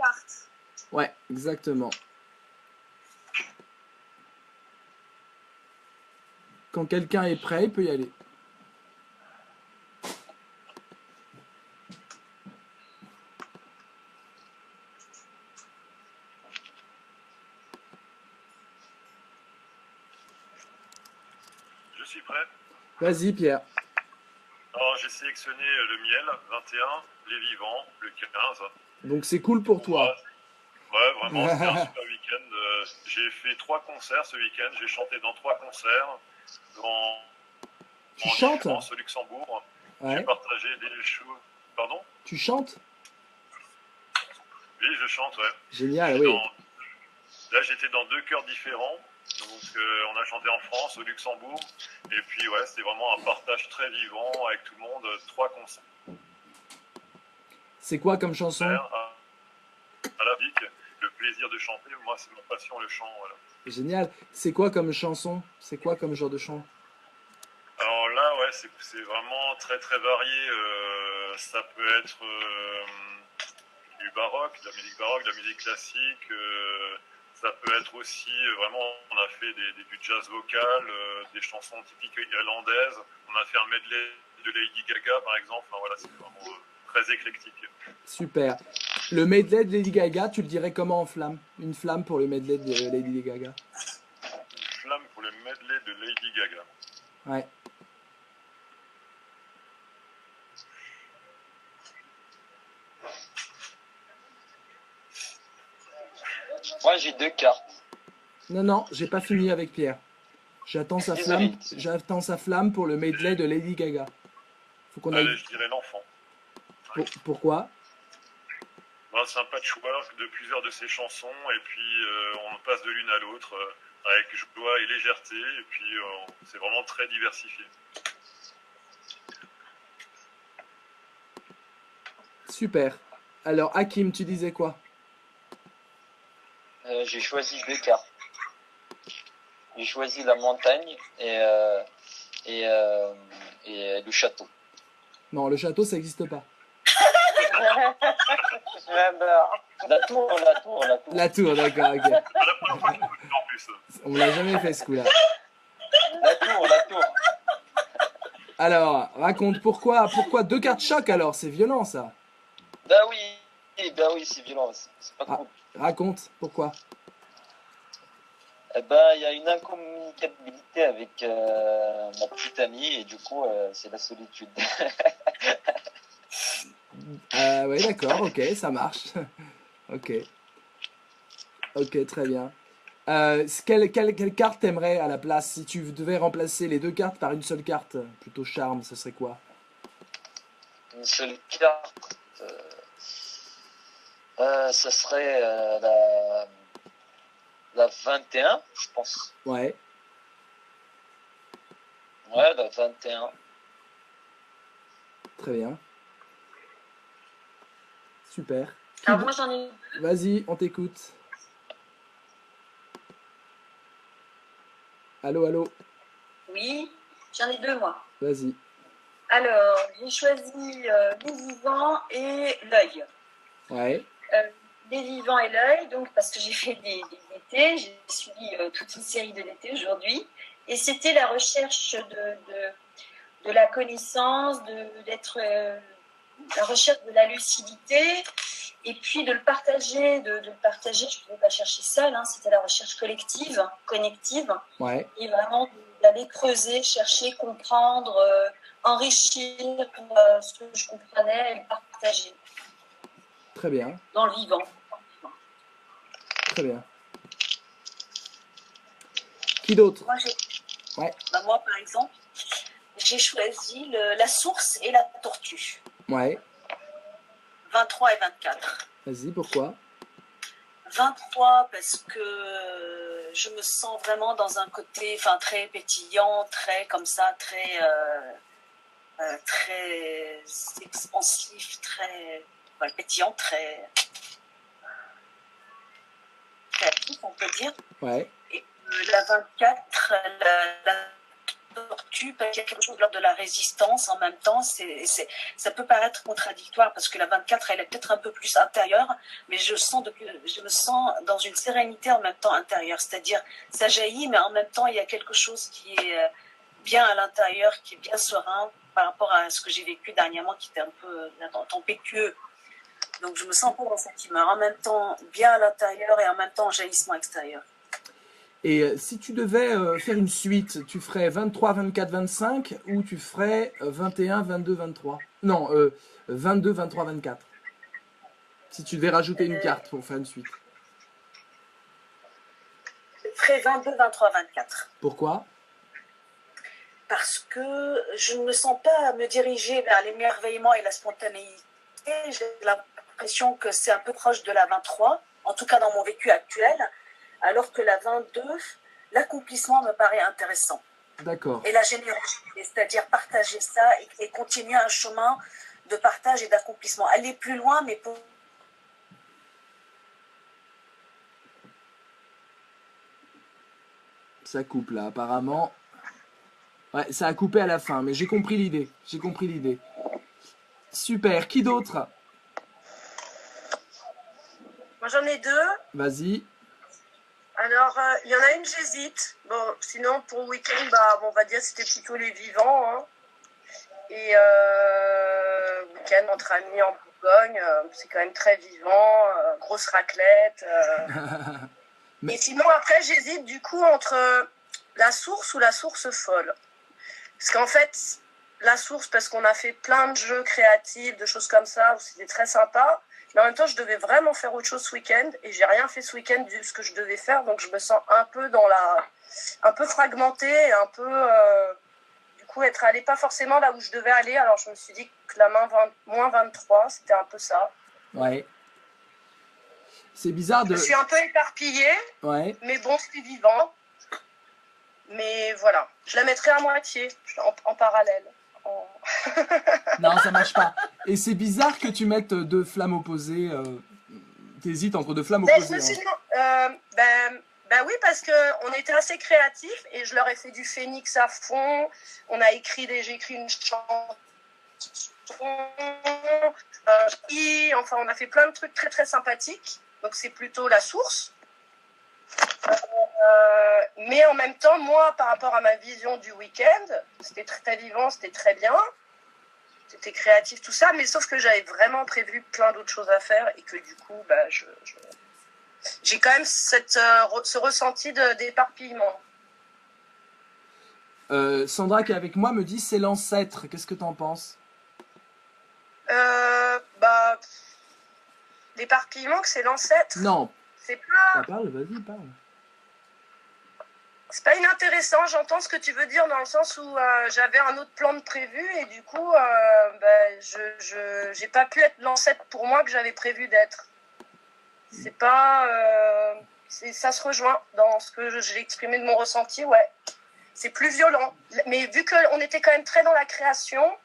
cartes. Ouais, exactement. Quand quelqu'un est prêt, il peut y aller. Je suis prêt. Vas-y, Pierre. Alors, j'ai sélectionné le miel, 21, les vivants, le 15. Donc c'est cool pour toi. Ouais, vraiment, c'était un super week-end. J'ai fait 3 concerts ce week-end. J'ai chanté dans 3 concerts en chantes? France, au Luxembourg. Ouais. J'ai partagé des shows. Pardon? Tu chantes? Oui, je chante, ouais. Génial, oui. Là, j'étais dans 2 chœurs différents. Donc, on a chanté en France, au Luxembourg. Et puis, ouais, c'était vraiment un partage très vivant avec tout le monde. 3 concerts. C'est quoi comme chanson? À la VIC, le plaisir de chanter. Moi, c'est ma passion, le chant. Voilà. Génial. C'est quoi comme chanson? C'est quoi comme genre de chant? Alors là, ouais, c'est vraiment très très varié. Ça peut être du baroque, de la musique baroque, de la musique classique. Ça peut être aussi vraiment, on a fait du jazz vocal, des chansons typiques irlandaises. On a fait un medley de Lady Gaga, par exemple. Enfin, voilà, c'est vraiment très éclectique. Super. Le medley de Lady Gaga, tu le dirais comment en flamme? Une flamme pour le medley de Lady Gaga. Une flamme pour le medley de Lady Gaga. Ouais. Moi, j'ai 2 cartes. Non, non, j'ai pas fini avec Pierre. J'attends sa flamme. J'attends sa flamme pour le medley de Lady Gaga. Faut qu'on aille. Je dirais l'enfant. Pourquoi? C'est un patchwork de plusieurs de ses chansons et puis on passe de l'une à l'autre avec joie et légèreté et puis c'est vraiment très diversifié. Super. Alors Hakim, tu disais quoi? J'ai choisi 2 cartes. J'ai choisi la montagne et le château. Non, le château, ça n'existe pas. La tour. La tour, d'accord, ok. On l'a jamais fait ce coup-là. La tour. Alors, raconte pourquoi 2 cartes choc alors? C'est violent ça. Bah oui, c'est violent. C'est pas cool. Raconte pourquoi. Eh ben, il y a une incommunicabilité avec ma petite amie et du coup, c'est la solitude. Ouais, d'accord, ok, ça marche. Ok. Ok, très bien. Quelle carte t'aimerais à la place? Si tu devais remplacer les 2 cartes par une seule carte, plutôt charme, ce serait quoi? Une seule carte, ça serait la 21, je pense. Ouais. Ouais, la 21. Très bien. Super. Alors moi j'en ai... Vas-y, on t'écoute. Allô, allô. Oui, j'en ai 2 moi. Vas-y. Alors, j'ai choisi les vivants et l'œil. Ouais. Les vivants et l'œil, donc parce que j'ai fait des DT, j'ai suivi toute une série de DT aujourd'hui, et c'était la recherche de la connaissance, d'être la recherche de la lucidité, et puis de le partager, je ne pouvais pas chercher seul, hein, c'était la recherche collective, connective, ouais. Et vraiment d'aller creuser, chercher, comprendre, enrichir ce que je comprenais et le partager. Très bien. Dans le vivant. Très bien. Qui d'autre? Moi, par exemple, j'ai choisi la source et la tortue. Ouais. 23 et 24. Vas-y, pourquoi? 23 parce que je me sens vraiment dans un côté très pétillant, très comme ça, très expansif, très pétillant, très créatif, on peut dire. Ouais. Et la 24, la tortue, parce qu'il y a quelque chose de l'ordre de la résistance en même temps. Ça peut paraître contradictoire parce que la 24, elle est peut-être un peu plus intérieure, mais je me sens dans une sérénité en même temps intérieure. C'est-à-dire, ça jaillit, mais en même temps, il y a quelque chose qui est bien à l'intérieur, qui est bien serein par rapport à ce que j'ai vécu dernièrement, qui était un peu tempétueux. Donc, je me sens un peu dans cette humeur. En même temps, bien à l'intérieur et en même temps, jaillissement extérieur. Et si tu devais faire une suite, tu ferais 23, 24, 25 ou tu ferais 21, 22, 23? Non, 22, 23, 24. Si tu devais rajouter une carte pour faire une suite. Je ferais 22, 23, 24. Pourquoi? Parce que je ne me sens pas me diriger vers l'émerveillement et la spontanéité. J'ai l'impression que c'est un peu proche de la 23, en tout cas dans mon vécu actuel, alors que la 22, l'accomplissement me paraît intéressant. D'accord. Et la générosité, c'est-à-dire partager ça et continuer un chemin de partage et d'accomplissement. Aller plus loin, mais pour... Ça coupe là, apparemment. Ouais, ça a coupé à la fin, mais j'ai compris l'idée. J'ai compris l'idée. Super. Qui d'autre? Moi, j'en ai deux. Vas-y. Alors, il y en a une, j'hésite. Bon, sinon, pour le week-end, on va dire que c'était plutôt les vivants. Hein. Et week-end entre amis en Bourgogne, c'est quand même très vivant. Grosse raclette. Mais... Et sinon, après, j'hésite du coup entre la source ou la source folle. Parce qu'en fait, la source, parce qu'on a fait plein de jeux créatifs, de choses comme ça, où c'était très sympa. Mais en même temps, je devais vraiment faire autre chose ce week-end et j'ai rien fait ce week-end de ce que je devais faire. Donc, je me sens un peu un peu fragmentée, un peu, du coup, être allée pas forcément là où je devais aller. Alors, je me suis dit que la moins 23, c'était un peu ça. Ouais. C'est bizarre de... Je suis un peu éparpillée. Ouais. Mais bon, c'était vivant. Mais voilà, je la mettrai à moitié, en parallèle. Non, ça marche pas. Et c'est bizarre que tu mettes deux flammes opposées. T'hésites entre deux flammes opposées. Je me suis dit, oui, parce qu'on était assez créatifs et je leur ai fait du phénix à fond. J'ai écrit une chanson. Enfin, on a fait plein de trucs très très sympathiques. Donc c'est plutôt la source. Mais en même temps, moi, par rapport à ma vision du week-end, c'était très vivant, c'était très bien, c'était créatif, tout ça, mais sauf que j'avais vraiment prévu plein d'autres choses à faire et que du coup, j'ai quand même ce ressenti d'éparpillement. Sandra qui est avec moi me dit c'est l'ancêtre. Qu'est-ce que t'en penses? L'éparpillement, que c'est l'ancêtre. Non. C'est pas. Parle, vas-y, parle. C'est pas inintéressant, j'entends ce que tu veux dire dans le sens où j'avais un autre plan de prévu et du coup, j'ai pas pu être l'ancêtre pour moi que j'avais prévu d'être. C'est pas... ça se rejoint dans ce que j'ai exprimé de mon ressenti, ouais. C'est plus violent. Mais vu qu'on était quand même très dans la création,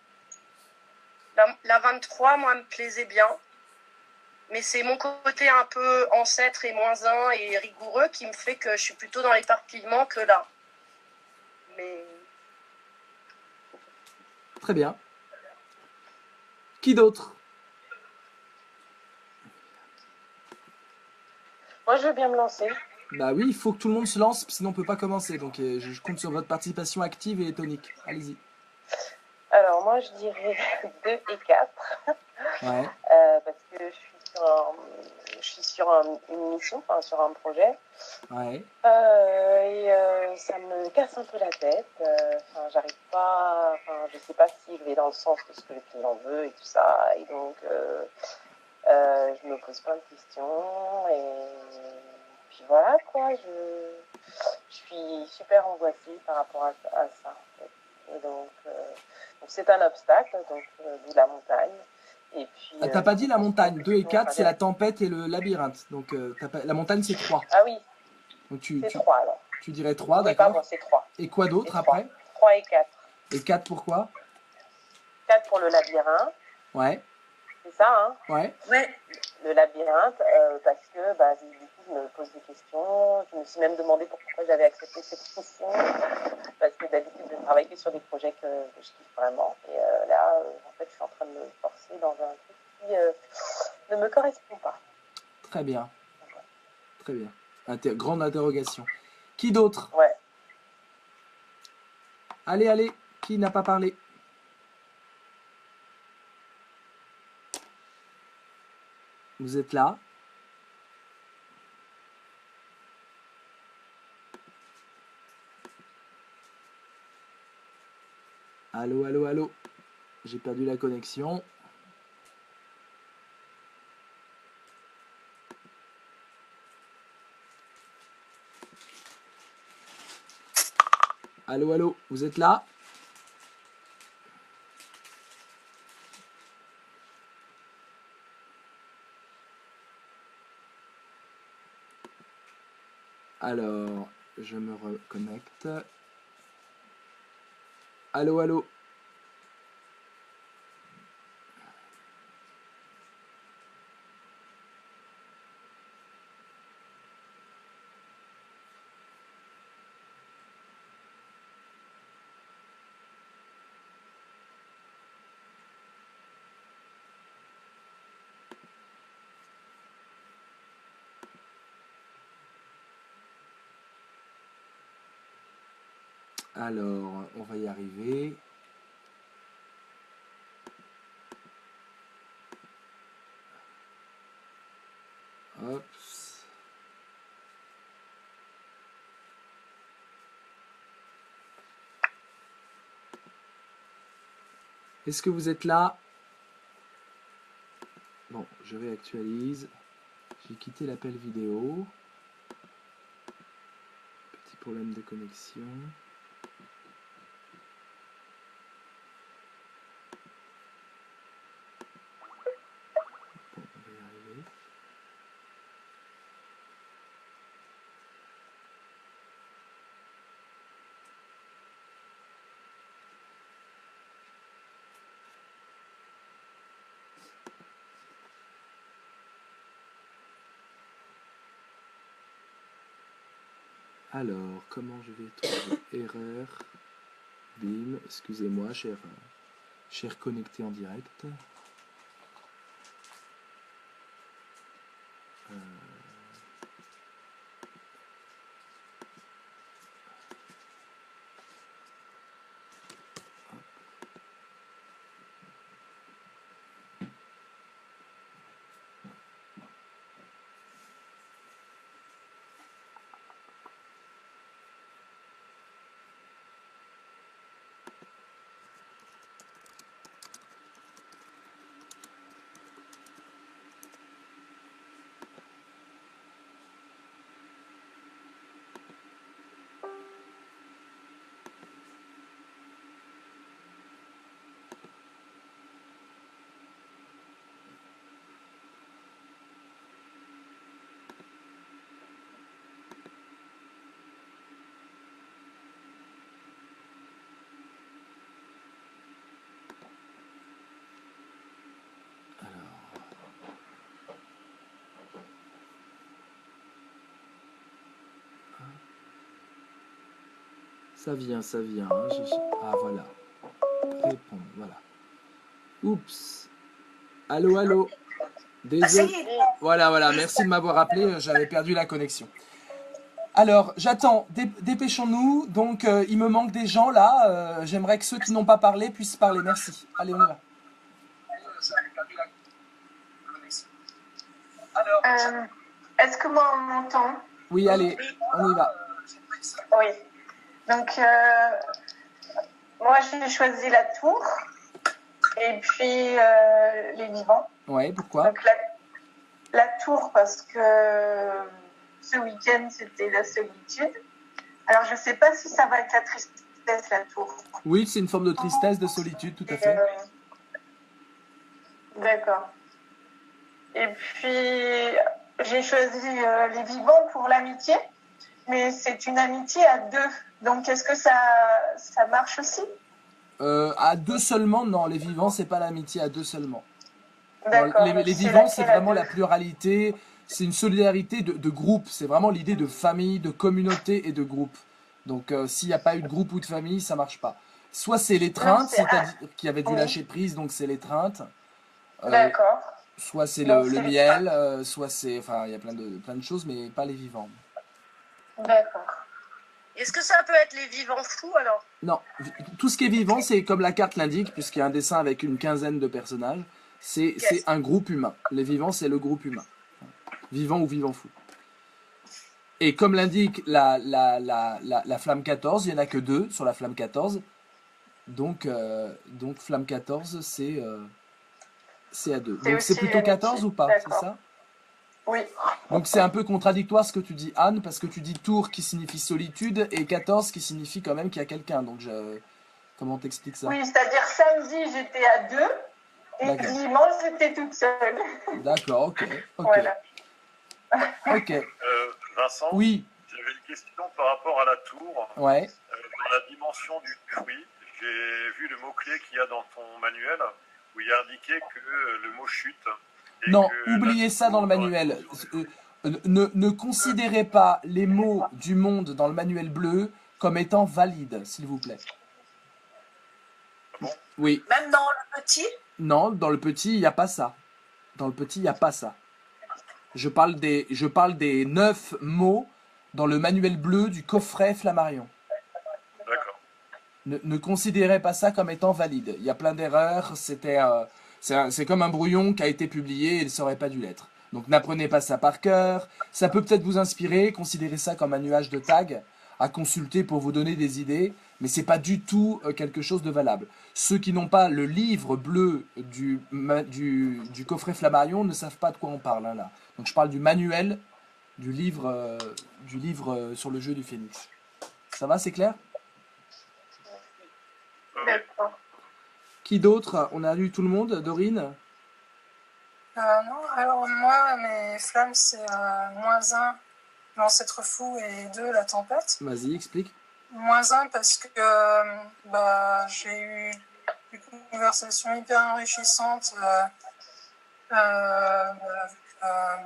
la 23, moi, me plaisait bien. Mais c'est mon côté un peu ancêtre et moins un et rigoureux qui me fait que je suis plutôt dans l'éparpillement que là. Mais... Très bien. Qui d'autre? Moi, je veux bien me lancer. Bah oui, il faut que tout le monde se lance, sinon on peut pas commencer. Donc je compte sur votre participation active et tonique. Allez-y. Alors moi, je dirais 2 et 4. Ouais. Parce que je suis sur une mission, enfin sur un projet. Ouais. Et ça me casse un peu la tête. J'arrive pas. Je sais pas si je vais dans le sens de ce que le client veut et tout ça. Et donc, je me pose plein de questions. Et puis voilà, quoi. Je suis super angoissée par rapport à ça. En fait. Et donc c'est un obstacle, donc d'où la montagne. Et puis, t'as pas dit la montagne. 2 et 4, c'est la tempête et le labyrinthe. Donc la montagne, c'est 3. Ah oui. Donc c'est 3 alors. Tu dirais 3, oui, d'accord. Pardon, c'est 3. Et quoi d'autre après? 3 et 4. Et 4 pourquoi? 4 pour le labyrinthe. Ouais. C'est ça, hein? Ouais. Ouais. Le labyrinthe, parce que du coup, je me pose des questions. Je me suis même demandé pourquoi j'avais accepté cette mission. Parce que d'habitude, je travaille que sur des projets que je kiffe vraiment. Et là, en fait, je suis en train de me forcer dans un truc qui ne me correspond pas. Très bien. Très bien. Grande interrogation. Qui d'autre? Ouais. Allez, allez. Qui n'a pas parlé? Vous êtes là? Allô, allô, allô. J'ai perdu la connexion. Allô, allô, vous êtes là? Alors, je me reconnecte. Allô, allô. Alors, on va y arriver. Hop. Est-ce que vous êtes là? Bon, je réactualise. J'ai quitté l'appel vidéo. Petit problème de connexion. Bon, on va y arriver. Alors, comment je vais trouver erreur? Bim, excusez-moi, cher connecté en direct. Ça vient, ça vient. Hein. Ah, voilà. Répondre, voilà. Oups. Allô, allô. Désolé. Voilà, voilà. Merci de m'avoir appelé. J'avais perdu la connexion. Alors, j'attends. Dépêchons-nous. Donc, il me manque des gens là. J'aimerais que ceux qui n'ont pas parlé puissent parler. Merci. Allez, on y va. Est-ce que moi on m'entend? Oui, allez, on y va. Oui. Donc, moi j'ai choisi la tour et puis les vivants. Ouais, pourquoi? Donc, la tour parce que ce week-end c'était la solitude. Alors, je ne sais pas si ça va être la tristesse, la tour. Oui, c'est une forme de tristesse, de solitude, tout à fait. D'accord. Et puis, j'ai choisi les vivants pour l'amitié, mais c'est une amitié à deux. Donc, est-ce que ça marche aussi? À deux seulement, non. Les vivants, c'est pas l'amitié à deux seulement. D'accord. Les Donc, vivants, c'est laquelle à vraiment deux? la pluralité, c'est une solidarité de groupe, c'est vraiment l'idée de famille, de communauté et de groupe. Donc s'il n'y a pas eu de groupe ou de famille, ça marche pas. Soit c'est Non, l'étreinte, c'est c'est-à-dire qui avait dû oui. lâcher prise, donc c'est l'étreinte. Euh, D'accord. soit c'est Donc, le c'est miel, soit c'est... Enfin, il y a plein de choses, mais pas les vivants. d'accord. Est-ce que ça peut être les vivants fous alors? Non, tout ce qui est vivant, c'est comme la carte l'indique, puisqu'il y a un dessin avec une quinzaine de personnages, c'est Yes. un groupe humain. Les vivants, c'est le groupe humain. Vivant ou vivant fou. Et comme l'indique la flamme 14, il n'y en a que 2 sur la flamme 14. Donc flamme 14, c'est à 2. C'est Donc c'est aussi plutôt l'amitié. 14 ou pas, c'est D'accord. ça? Oui. Donc c'est un peu contradictoire ce que tu dis, Anne, parce que tu dis tour qui signifie solitude et 14 qui signifie quand même qu'il y a quelqu'un. Donc comment t'expliques ça? Oui, c'est-à-dire samedi, j'étais à 2 et D'accord. dimanche, j'étais toute seule. D'accord, ok. Voilà. Ok. Vincent, Oui, j'avais une question par rapport à la tour. ouais. Dans la dimension du fruit, j'ai vu le mot-clé qu'il y a dans ton manuel où il y a indiqué que le mot chute. Et Non, que oubliez la ça tour dans le dans la manuel. dimension du- Ne considérez pas les mots du monde dans le manuel bleu comme étant valides, s'il vous plaît. bon Oui, Même dans le petit, non, dans le petit, il n'y a pas ça. Dans le petit, il n'y a pas ça. Je parle des 9 mots dans le manuel bleu du coffret Flammarion. D'accord. Ne considérez pas ça comme étant valide. Il y a plein d'erreurs. C'est comme un brouillon qui a été publié et il ne serait pas dû l'être. Donc n'apprenez pas ça par cœur. Ça peut peut-être vous inspirer. Considérez ça comme un nuage de tags à consulter pour vous donner des idées. Mais c'est pas du tout quelque chose de valable. Ceux qui n'ont pas le livre bleu du coffret Flammarion ne savent pas de quoi on parle, hein, là. Donc je parle du manuel du livre sur le jeu du Phénix. Ça va, c'est clair? D'accord. Qui d'autre? On a lu tout le monde, Dorine? Non, alors moi, mes flammes, c'est -1, l'ancêtre fou, et 2, la tempête. Vas-y, explique. -1 parce que j'ai eu des conversations hyper enrichissantes avec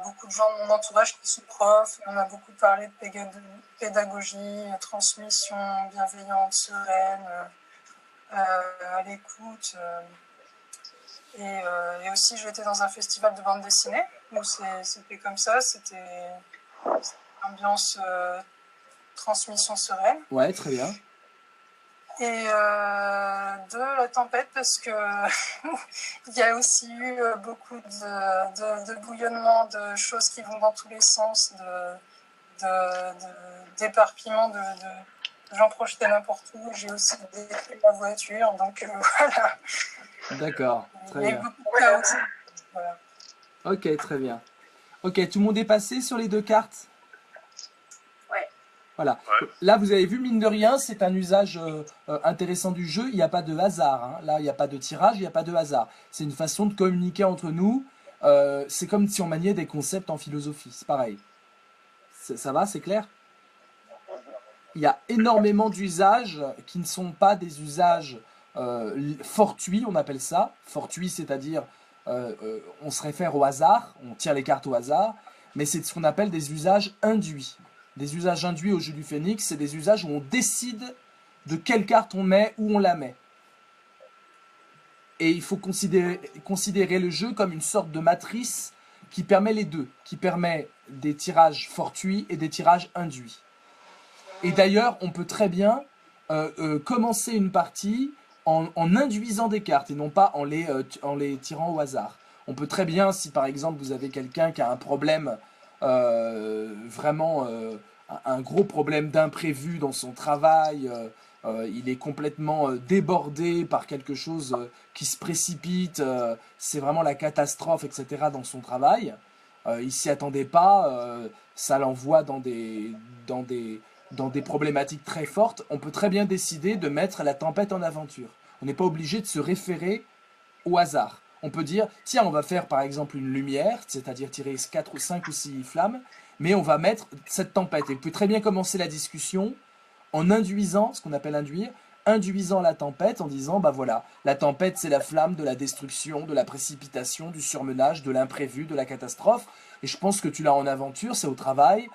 beaucoup de gens de mon entourage qui sont profs. On a beaucoup parlé de pédagogie, transmission bienveillante, sereine, à l'écoute. Et aussi, j'étais dans un festival de bande dessinée où c'était comme ça, c'était ambiance transmission sereine. Ouais, très bien. Et de la tempête parce que il y a aussi eu beaucoup de bouillonnement, de choses qui vont dans tous les sens, d'éparpillement, de gens projetés n'importe où. J'ai aussi détruit ma voiture, donc voilà. D'accord, Il très y a eu bien. beaucoup de chaos. Voilà. Ok, très bien. Ok, tout le monde est passé sur les 2 cartes? Ouais. Voilà. Ouais. Là, vous avez vu, mine de rien, c'est un usage intéressant du jeu. Il n'y a pas de hasard, hein. Là, il n'y a pas de tirage, il n'y a pas de hasard. C'est une façon de communiquer entre nous. C'est comme si on maniait des concepts en philosophie. C'est pareil. Ça va, c'est clair? Il y a énormément d'usages qui ne sont pas des usages fortuits, on appelle ça. Fortuit, c'est-à-dire on se réfère au hasard, on tire les cartes au hasard, mais c'est ce qu'on appelle des usages induits. Des usages induits au jeu du Phénix, c'est des usages où on décide de quelle carte on met, où on la met. Et il faut considérer le jeu comme une sorte de matrice qui permet les deux, qui permet des tirages fortuits et des tirages induits. Et d'ailleurs, on peut très bien commencer une partie en induisant des cartes et non pas en les tirant au hasard. On peut très bien, si par exemple vous avez quelqu'un qui a un problème, vraiment un gros problème d'imprévu dans son travail, il est complètement débordé par quelque chose qui se précipite, c'est vraiment la catastrophe, etc. dans son travail. Il s'y attendait pas, ça l'envoie dans des problématiques très fortes. On peut très bien décider de mettre la tempête en aventure. On n'est pas obligé de se référer au hasard. On peut dire, tiens, on va faire par exemple une lumière, c'est-à-dire tirer 4 ou 5 ou 6 flammes, mais on va mettre cette tempête. Et vous pouvez très bien commencer la discussion en induisant, ce qu'on appelle induire, induisant la tempête en disant, bah voilà, la tempête c'est la flamme de la destruction, de la précipitation, du surmenage, de l'imprévu, de la catastrophe. Et je pense que tu l'as en aventure, c'est au travail,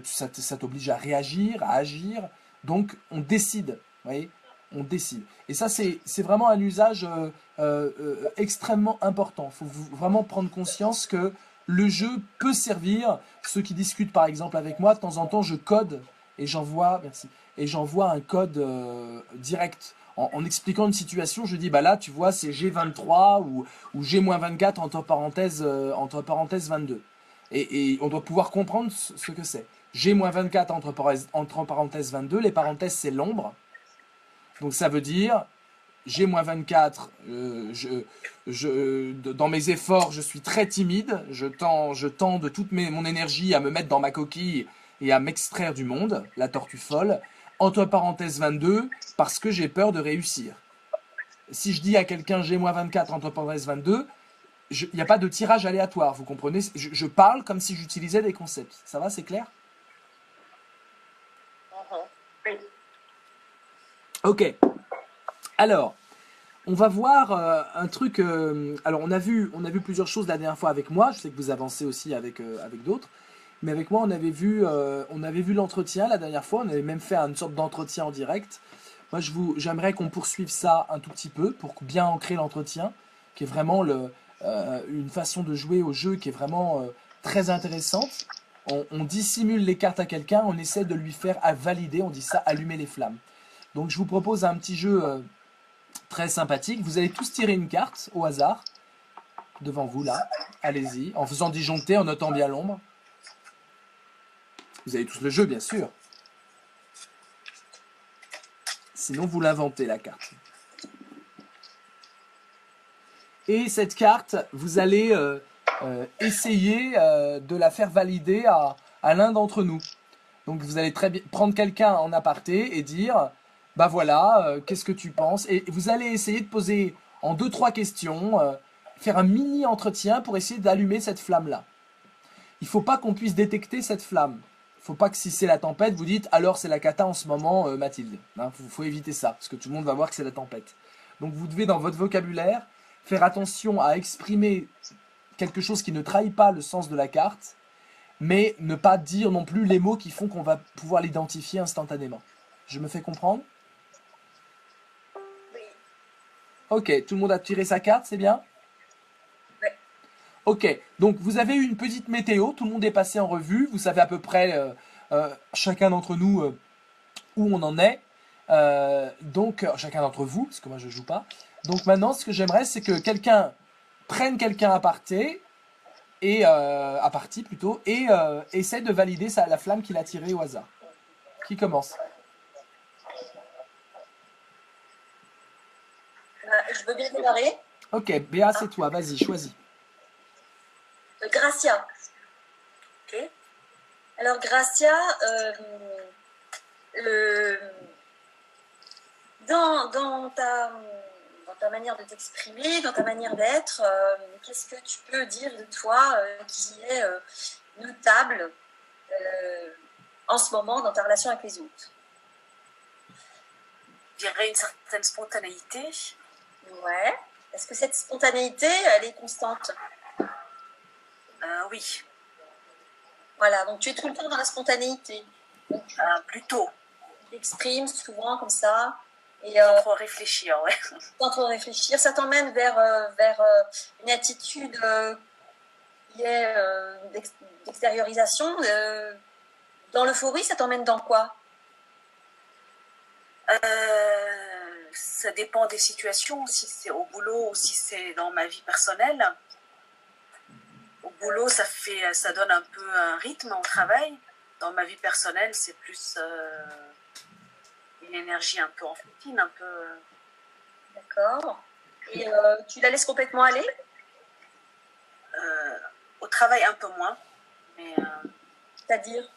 ça t'oblige à réagir, à agir. Donc on décide, vous voyez, on décide. Et ça c'est vraiment un usage extrêmement important. Il faut vraiment prendre conscience que le jeu peut servir. Ceux qui discutent par exemple avec moi, de temps en temps je code et j'envoie, merci, et j'envoie un code direct en expliquant une situation. Je dis bah là tu vois c'est G23 ou G-24 entre parenthèses 22. Et on doit pouvoir comprendre ce que c'est. G-24 entre parenthèses 22, les parenthèses c'est l'ombre. Donc ça veut dire G-24, dans mes efforts, je suis très timide, je tends de toute mon énergie à me mettre dans ma coquille et à m'extraire du monde, la tortue folle, entre parenthèses 22, parce que j'ai peur de réussir. Si je dis à quelqu'un G-24 entre parenthèses 22, il n'y a pas de tirage aléatoire, vous comprenez? Je parle comme si j'utilisais des concepts. Ça va, c'est clair? Oui. Ok. Alors, on va voir un truc. Alors, on a vu plusieurs choses la dernière fois avec moi. Je sais que vous avancez aussi avec d'autres. Mais avec moi, on avait vu l'entretien la dernière fois. On avait même fait une sorte d'entretien en direct. Moi, j'aimerais qu'on poursuive ça un tout petit peu pour bien ancrer l'entretien, qui est vraiment une façon de jouer au jeu qui est vraiment très intéressante. On dissimule les cartes à quelqu'un, on essaie de lui faire valider, on dit ça, allumer les flammes. Donc, je vous propose un petit jeu très sympathique. Vous allez tous tirer une carte au hasard devant vous là. Allez-y, en faisant disjoncter, en notant bien l'ombre. Vous avez tous le jeu, bien sûr. Sinon, vous l'inventez, la carte. Et cette carte, vous allez essayer de la faire valider à l'un d'entre nous. Donc, vous allez prendre quelqu'un en aparté et dire, bah voilà, qu'est-ce que tu penses? Et vous allez essayer de poser en 2-3 questions, faire un mini entretien pour essayer d'allumer cette flamme-là. Il ne faut pas qu'on puisse détecter cette flamme. Il ne faut pas que si c'est la tempête, vous dites alors c'est la cata en ce moment, Mathilde. Faut éviter ça, parce que tout le monde va voir que c'est la tempête. Donc vous devez dans votre vocabulaire faire attention à exprimer quelque chose qui ne trahit pas le sens de la carte, mais ne pas dire non plus les mots qui font qu'on va pouvoir l'identifier instantanément. Je me fais comprendre? Oui. Ok, tout le monde a tiré sa carte, c'est bien? Ok, donc vous avez eu une petite météo, tout le monde est passé en revue, vous savez à peu près, chacun d'entre nous, où on en est. Donc, chacun d'entre vous, parce que moi je joue pas. Donc maintenant, ce que j'aimerais, c'est que quelqu'un prenne quelqu'un à partie, et essaie de valider la flamme qu'il a tirée au hasard. Qui commence? Je veux bien démarrer. Ok, Béa, c'est toi, vas-y, choisis. Gracia. Ok. Alors, Gracia, dans ta manière de t'exprimer, dans ta manière d'être, qu'est-ce que tu peux dire de toi qui est notable en ce moment dans ta relation avec les autres? Je dirais une certaine spontanéité. Ouais. Est-ce que cette spontanéité, elle est constante? Oui. Voilà, donc tu es tout le temps dans la spontanéité. Donc, tu Plutôt. t'exprimes souvent comme ça. Et, Sans trop réfléchir, ouais. sans trop réfléchir. Ça t'emmène vers une attitude qui est d'extériorisation. Dans l'euphorie, ça t'emmène dans quoi? Ça dépend des situations, si c'est au boulot ou si c'est dans ma vie personnelle. Au boulot, ça donne un peu un rythme au travail. Dans ma vie personnelle, c'est plus une énergie un peu enfantine, un peu... D'accord. Et tu la laisses complètement aller? Au travail, un peu moins. Mais C'est-à-dire?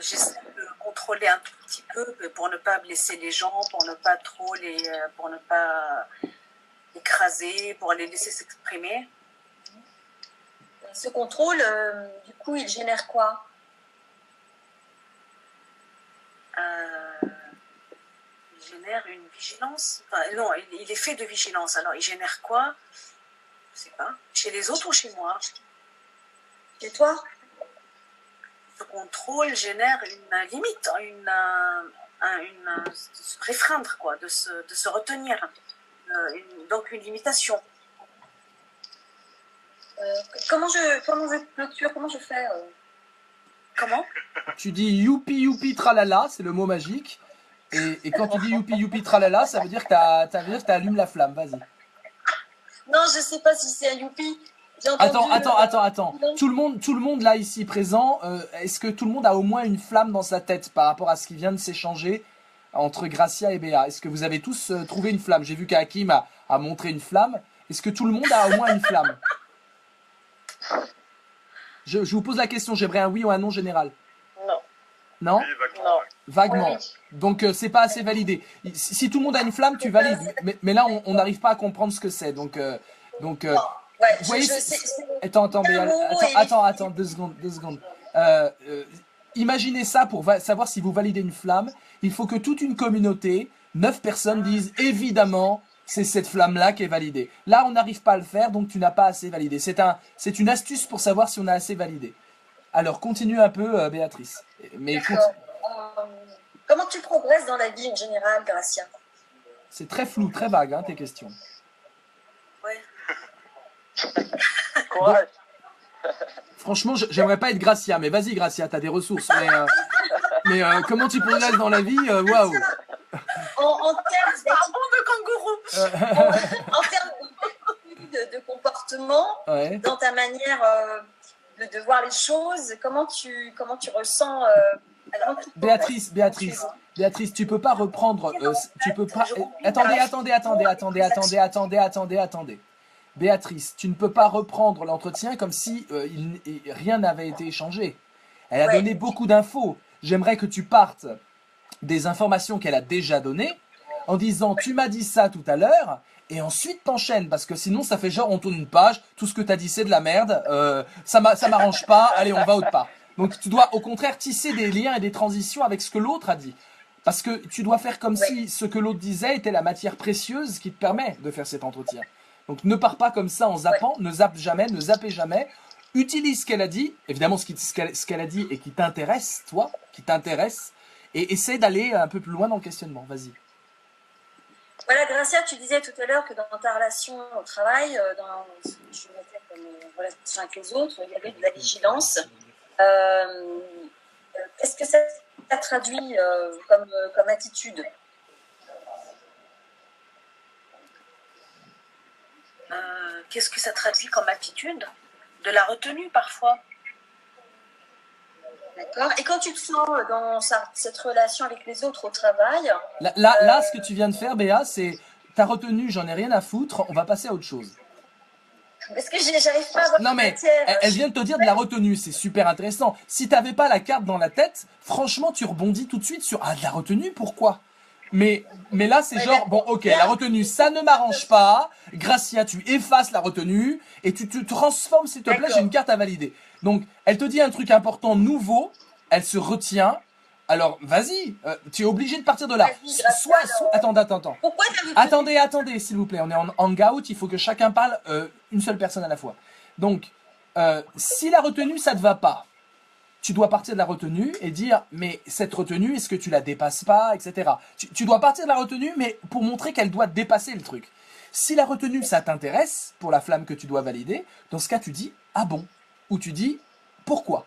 j'essaie de contrôler un tout petit peu pour ne pas blesser les gens, pour ne pas trop pour ne pas écraser, pour les laisser s'exprimer. Ce contrôle, du coup, il génère quoi? génère une vigilance. Enfin, non, il est fait de vigilance. Alors, il génère quoi? Je sais pas. Chez les autres ou chez moi? Chez toi? Ce contrôle génère une limite, de se réfreindre, quoi, de se retenir. Donc une limitation. Comment je clôture? Comment je fais Comment? Tu dis youpi youpi tralala, c'est le mot magique. Et quand tu dis youpi youpi tralala, ça veut dire que t'allumes la flamme. Vas-y. Non, je sais pas si c'est un youpi. J'ai Attends. entendu. Tout le monde là ici présent, est-ce que tout le monde a au moins une flamme dans sa tête par rapport à ce qui vient de s'échanger entre Gracia et Béa? Est-ce que vous avez tous trouvé une flamme? J'ai vu qu'Hakim a montré une flamme. Est-ce que tout le monde a au moins une flamme? Je vous pose la question, j'aimerais un oui ou un non général. Non. Non? Oui, vaguement. Non. Vaguement. Oui. Donc c'est pas assez validé. Si tout le monde a une flamme, tu valides. Mais là, on n'arrive pas à comprendre ce que c'est. Donc, Ouais, vous voyez, c'est- attends, un Béa, mot et- attends, 2 secondes. Imaginez ça pour savoir si vous validez une flamme. Il faut que toute une communauté, 9 personnes disent évidemment, c'est cette flamme-là qui est validée. Là, on n'arrive pas à le faire, donc tu n'as pas assez validé. C'est une astuce pour savoir si on a assez validé. Alors, continue un peu, Béatrice. Mais D'accord. Comment tu progresses dans la vie en général, Gracia? c'est très flou, très vague, hein, tes questions. Ouais. Courage. Franchement, j'aimerais pas être Gracia, mais vas-y, Gracia, t'as des ressources. Mais comment tu progresses dans la vie, waouh. En termes Pardon de kangourou. en termes de comportement, Ouais. dans ta manière de voir les choses, comment tu ressens alors, Béatrice, tu peux pas reprendre. Tu peux pas. Attendez. Béatrice, tu ne peux pas reprendre l'entretien comme si rien n'avait été échangé. Elle a Ouais. donné beaucoup d'infos. J'aimerais que tu partes des informations qu'elle a déjà données en disant tu m'as dit ça tout à l'heure et ensuite t'enchaînes parce que sinon ça fait genre on tourne une page, tout ce que t'as dit c'est de la merde, ça m'arrange pas, allez on va autre part. Donc tu dois au contraire tisser des liens et des transitions avec ce que l'autre a dit. Parce que tu dois faire comme si ce que l'autre disait était la matière précieuse qui te permet de faire cet entretien. Donc ne pars pas comme ça en zappant, ne zappez jamais. Utilise ce qu'elle a dit, évidemment ce qu'elle a dit et qui t'intéresse, toi, et essaie d'aller un peu plus loin dans le questionnement. Vas-y. Voilà, Gracia, tu disais tout à l'heure que dans ta relation au travail, dans ce que tu mettais comme relation avec les autres, il y avait de la vigilance. Est-ce que ça traduit comme attitude? Qu'est-ce que ça traduit comme attitude? De la retenue parfois. D'accord. Et quand tu te sens dans cette relation avec les autres au travail, Là, ce que tu viens de faire, Béa, c'est t'as retenu, j'en ai rien à foutre, on va passer à autre chose. parce que j'arrive pas à voir Non la mais matière. elle vient de te dire de la retenue, c'est super intéressant. Si t'avais pas la carte dans la tête, franchement, tu rebondis tout de suite sur de la retenue, pourquoi? Mais là, c'est Ouais, genre, mais- bon, ok, la retenue, ça ne m'arrange pas. Gracia, tu effaces la retenue et tu te transformes, s'il te plaît, D'accord. j'ai une carte à valider. Donc, elle te dit un truc important, nouveau, elle se retient. Alors, vas-y, tu es obligé de partir de là. Vas-y, Gracia, alors. Attends. Pourquoi t'as retenu? Attendez, s'il vous plaît, on est en hangout, il faut que chacun parle une seule personne à la fois. Donc, si la retenue, ça ne te va pas, tu dois partir de la retenue et dire, mais cette retenue, est-ce que tu la dépasses pas, etc. Tu dois partir de la retenue, mais pour montrer qu'elle doit dépasser le truc. Si la retenue, ça t'intéresse, pour la flamme que tu dois valider, dans ce cas, tu dis, ah bon, ou tu dis, pourquoi.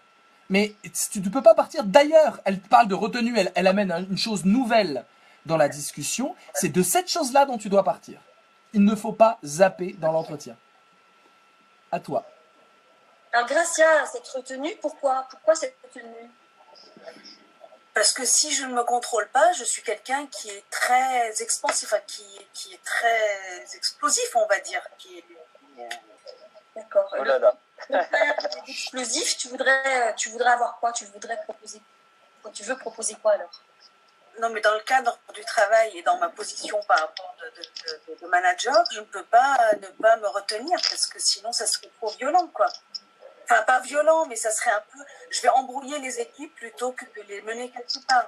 Mais tu ne peux pas partir d'ailleurs. Elle parle de retenue, elle amène une chose nouvelle dans la discussion. C'est de cette chose-là dont tu dois partir. Il ne faut pas zapper dans l'entretien. À toi. Alors, Gracia, cette retenue, pourquoi cette retenue? Parce que si je ne me contrôle pas, je suis quelqu'un qui est très expansif, enfin, qui est très explosif, on va dire. D'accord. Oh là là. Explosif, tu voudrais avoir quoi? Tu veux proposer quoi alors? Non, mais dans le cadre du travail et dans ma position par rapport de manager, je ne peux pas ne pas me retenir parce que sinon ça serait trop violent, quoi. Enfin, pas violent, mais ça serait un peu... Je vais embrouiller les équipes plutôt que de les mener quelque part.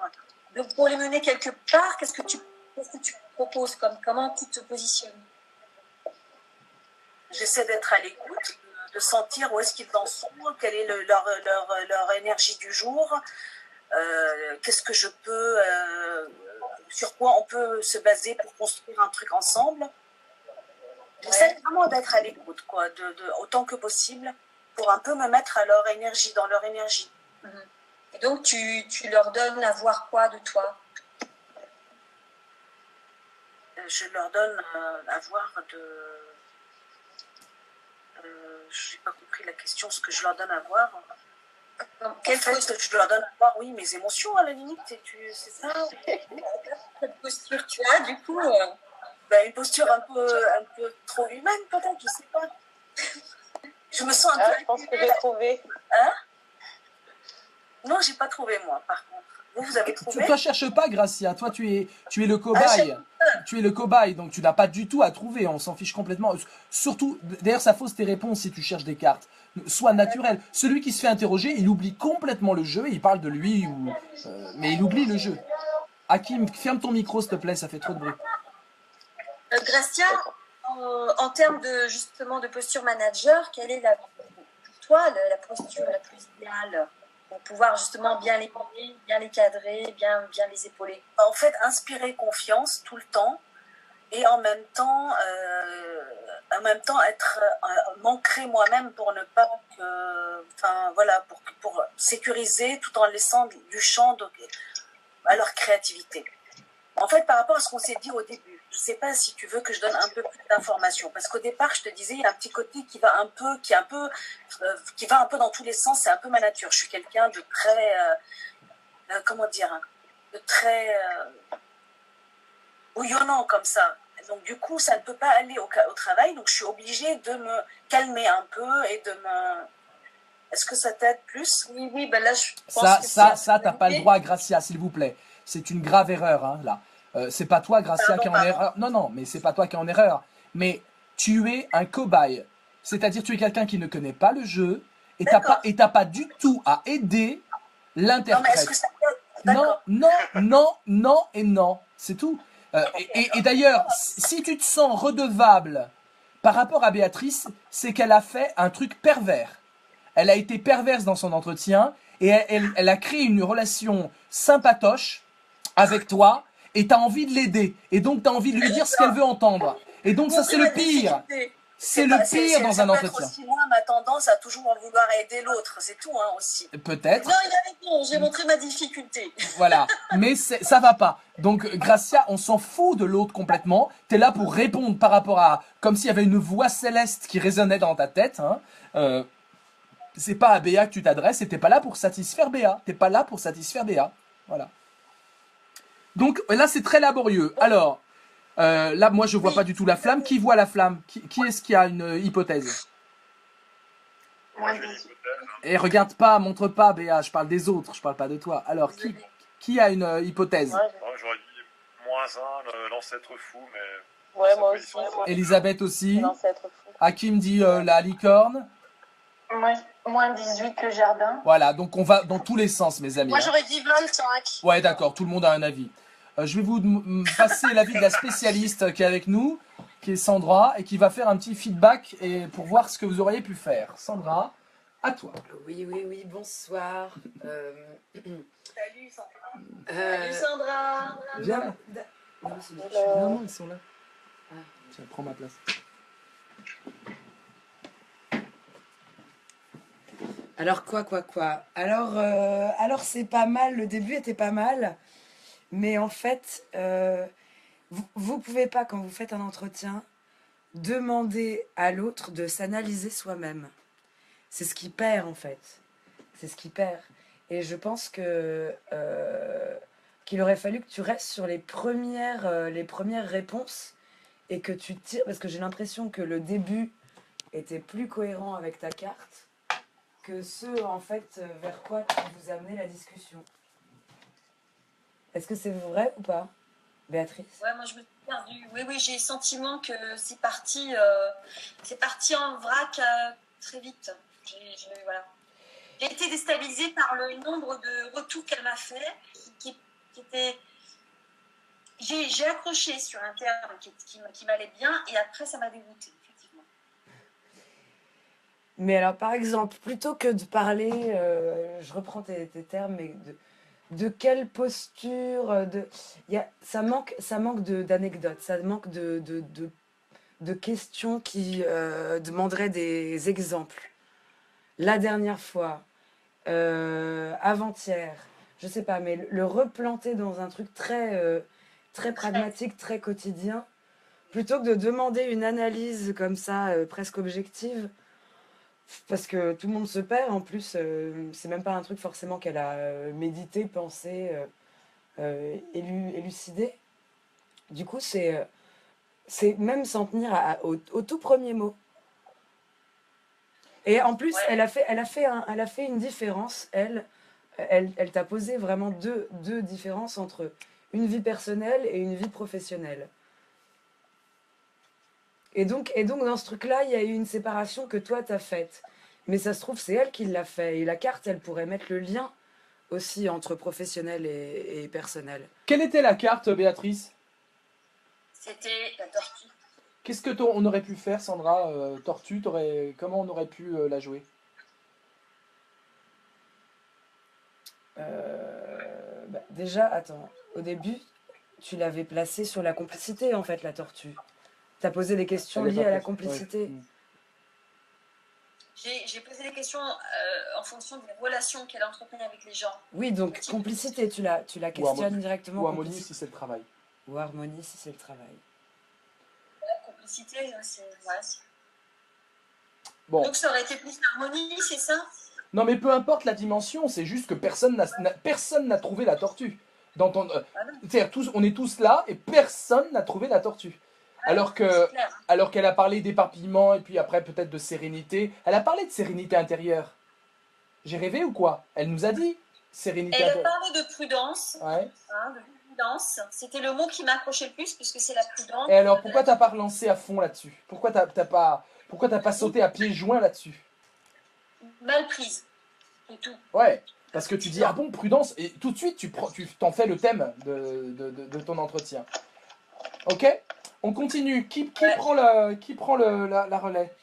Donc pour les mener quelque part, qu'est-ce que tu qu'est-ce que tu proposes comment tu te positionnes? J'essaie d'être à l'écoute, de sentir où est-ce qu'ils en sont, quelle est leur énergie du jour, qu'est-ce que je peux, sur quoi on peut se baser pour construire un truc ensemble. J'essaie vraiment d'être à l'écoute, quoi, autant que possible, pour un peu me mettre à leur énergie, dans leur énergie. Et donc, tu leur donnes à voir quoi de toi? Je leur donne à voir je n'ai pas compris la question, ce que je leur donne à voir. Quelle je leur donne à voir, oui, mes émotions, à la limite, c'est ça. Quelle posture tu as, du coup Une posture un peu trop humaine, peut-être, je ne sais pas. Je me sens un peu... Je pense que j'ai trouvé. Hein? Non, j'ai pas trouvé, moi, par contre. Vous avez trouvé? Toi, cherche pas, Gracia. Toi, tu es le cobaye. Tu es le cobaye, donc tu n'as pas du tout à trouver. On s'en fiche complètement. Surtout, d'ailleurs, ça fausse tes réponses si tu cherches des cartes. Sois naturel. Celui qui se fait interroger, il oublie complètement le jeu. Il parle de lui, mais il oublie le jeu. Hakim, ferme ton micro, s'il te plaît, ça fait trop de bruit. Gracia, en termes justement de posture manager, quelle est pour toi la posture la plus idéale pour pouvoir justement bien les guider, bien les cadrer, bien les épauler? En fait, inspirer confiance tout le temps et en même temps être m'ancrer moi-même pour ne pas pour sécuriser tout en laissant du champ à leur créativité. En fait, par rapport à ce qu'on s'est dit au début, je ne sais pas si tu veux que je donne un peu plus d'informations, parce qu'au départ, je te disais, il y a un petit côté qui va un peu dans tous les sens, c'est un peu ma nature. Je suis quelqu'un de très, de très bouillonnant comme ça. Donc du coup, ça ne peut pas aller au travail, donc je suis obligée de me calmer un peu et de me... Est-ce que ça t'aide plus? Oui, ben là, je pense ça, t'as pas le droit, Gracia, s'il vous plaît. C'est une grave erreur, hein, là. C'est pas toi, Gracia, qui est en erreur. Non, mais c'est pas toi qui est en erreur. Mais tu es un cobaye. C'est-à-dire, tu es quelqu'un qui ne connaît pas le jeu et t'as pas du tout à aider l'interprète. Non et non. C'est tout. Et d'ailleurs, si tu te sens redevable par rapport à Béatrice, c'est qu'elle a fait un truc pervers. Elle a été perverse dans son entretien et elle a créé une relation sympatoche avec toi et t'as envie de l'aider. Et donc t'as envie de lui dire ce qu'elle veut entendre. Et donc ça, c'est le pire. C'est le pire dans un entretien. Aussi, moi, ma tendance à toujours en vouloir aider l'autre, c'est tout, hein, aussi. Peut-être. Non, il a raison, j'ai montré ma difficulté. Voilà, mais ça va pas. Donc, Gracia, on s'en fout de l'autre complètement. T'es là pour répondre par rapport à... Comme s'il y avait une voix céleste qui résonnait dans ta tête. Hein. C'est pas à Béa que tu t'adresses et t'es pas là pour satisfaire Béa. T'es pas là pour satisfaire Béa. Voilà. Donc, là, c'est très laborieux. Alors... là, moi, je vois pas du tout la flamme. Qui voit la flamme? Qui est-ce qui a une hypothèse? Moi, j'ai une hypothèse. Et regarde pas, montre pas, Béa. Je parle des autres, je parle pas de toi. Alors, qui a une hypothèse? J'aurais dit -1, l'ancêtre fou, mais... Ouais, moi aussi. Elisabeth aussi. L'ancêtre fou. Hakim dit la licorne. Moi, -18, le jardin. Voilà, donc on va dans tous les sens, mes amis. Moi, j'aurais dit 25. Ouais, d'accord, tout le monde a un avis. Je vais vous passer l'avis de la spécialiste qui est avec nous, qui est Sandra, et qui va faire un petit feedback pour voir ce que vous auriez pu faire. Sandra, à toi. Oui, bonsoir. Salut, Sandra. Salut, Sandra. Viens là. Non, ils sont là. Tiens, prends ma place. Alors quoi Alors c'est pas mal, le début était pas mal. Mais en fait, vous pouvez pas, quand vous faites un entretien, demander à l'autre de s'analyser soi-même. C'est ce qui perd, en fait. C'est ce qui perd. Et je pense qu'il aurait fallu que tu restes sur les premières réponses et que tu tires... Parce que j'ai l'impression que le début était plus cohérent avec ta carte que ce, en fait, vers quoi tu vous amenez la discussion. Est-ce que c'est vrai ou pas, Béatrice? Ouais, moi je me suis perdue. Oui, j'ai le sentiment que c'est parti en vrac très vite. Voilà. J'ai été déstabilisée par le nombre de retours qu'elle m'a fait, qui était... j'ai accroché sur un terme qui m'allait bien et après ça m'a dégoûté, effectivement. Mais alors, par exemple, plutôt que de parler, je reprends tes termes, mais de quelle posture, ça manque d'anecdotes, ça manque de questions qui demanderaient des exemples. La dernière fois, avant-hier, je sais pas, mais le replanter dans un truc très pragmatique, très quotidien, plutôt que de demander une analyse comme ça, presque objective, parce que tout le monde se perd. En plus, c'est même pas un truc forcément qu'elle a médité, pensé, élucidé. Du coup, c'est même s'en tenir au tout premier mot. Et en plus, Ouais. elle a fait une différence. Elle t'a posé vraiment deux différences entre une vie personnelle et une vie professionnelle. Et donc dans ce truc-là, il y a eu une séparation que toi, t'as faite. Mais ça se trouve, c'est elle qui l'a fait. Et la carte, elle pourrait mettre le lien aussi entre professionnel et personnel. Quelle était la carte, Béatrice? C'était la tortue. Qu'est-ce que on aurait pu faire, Sandra? Tortue, comment on aurait pu la jouer? Déjà, attends, au début, tu l'avais placée sur la complicité, en fait, la tortue. T'as posé des questions Elle est liées pas à la placée, complicité. ouais. J'ai posé des questions en fonction des relations qu'elle entretenait avec les gens. Oui, donc complicité, tu la questionnes directement. Ou harmonie si c'est le travail. Ou harmonie si c'est le travail. La complicité, c'est... Ouais. Bon. Donc ça aurait été plus harmonie, c'est ça? Non, mais peu importe la dimension, c'est juste que personne n'a trouvé la tortue. C'est-à-dire, on est tous là et personne n'a trouvé la tortue. Alors qu'elle a parlé d'éparpillement et puis après peut-être de sérénité. Elle a parlé de sérénité intérieure. J'ai rêvé ou quoi? Elle nous a dit sérénité intérieure. Elle a parlé de prudence. Ouais. De prudence. C'était le mot qui m'accrochait le plus puisque c'est la prudence. Et alors, pourquoi t'as pas relancé à fond là-dessus? Pourquoi t'as pas sauté à pieds joints là-dessus? Mal prise. C'est tout. Ouais. Parce que tu dis, ah bon, prudence, et tout de suite, tu t'en fais le thème de ton entretien. Ok? On continue. Qui prend le relais?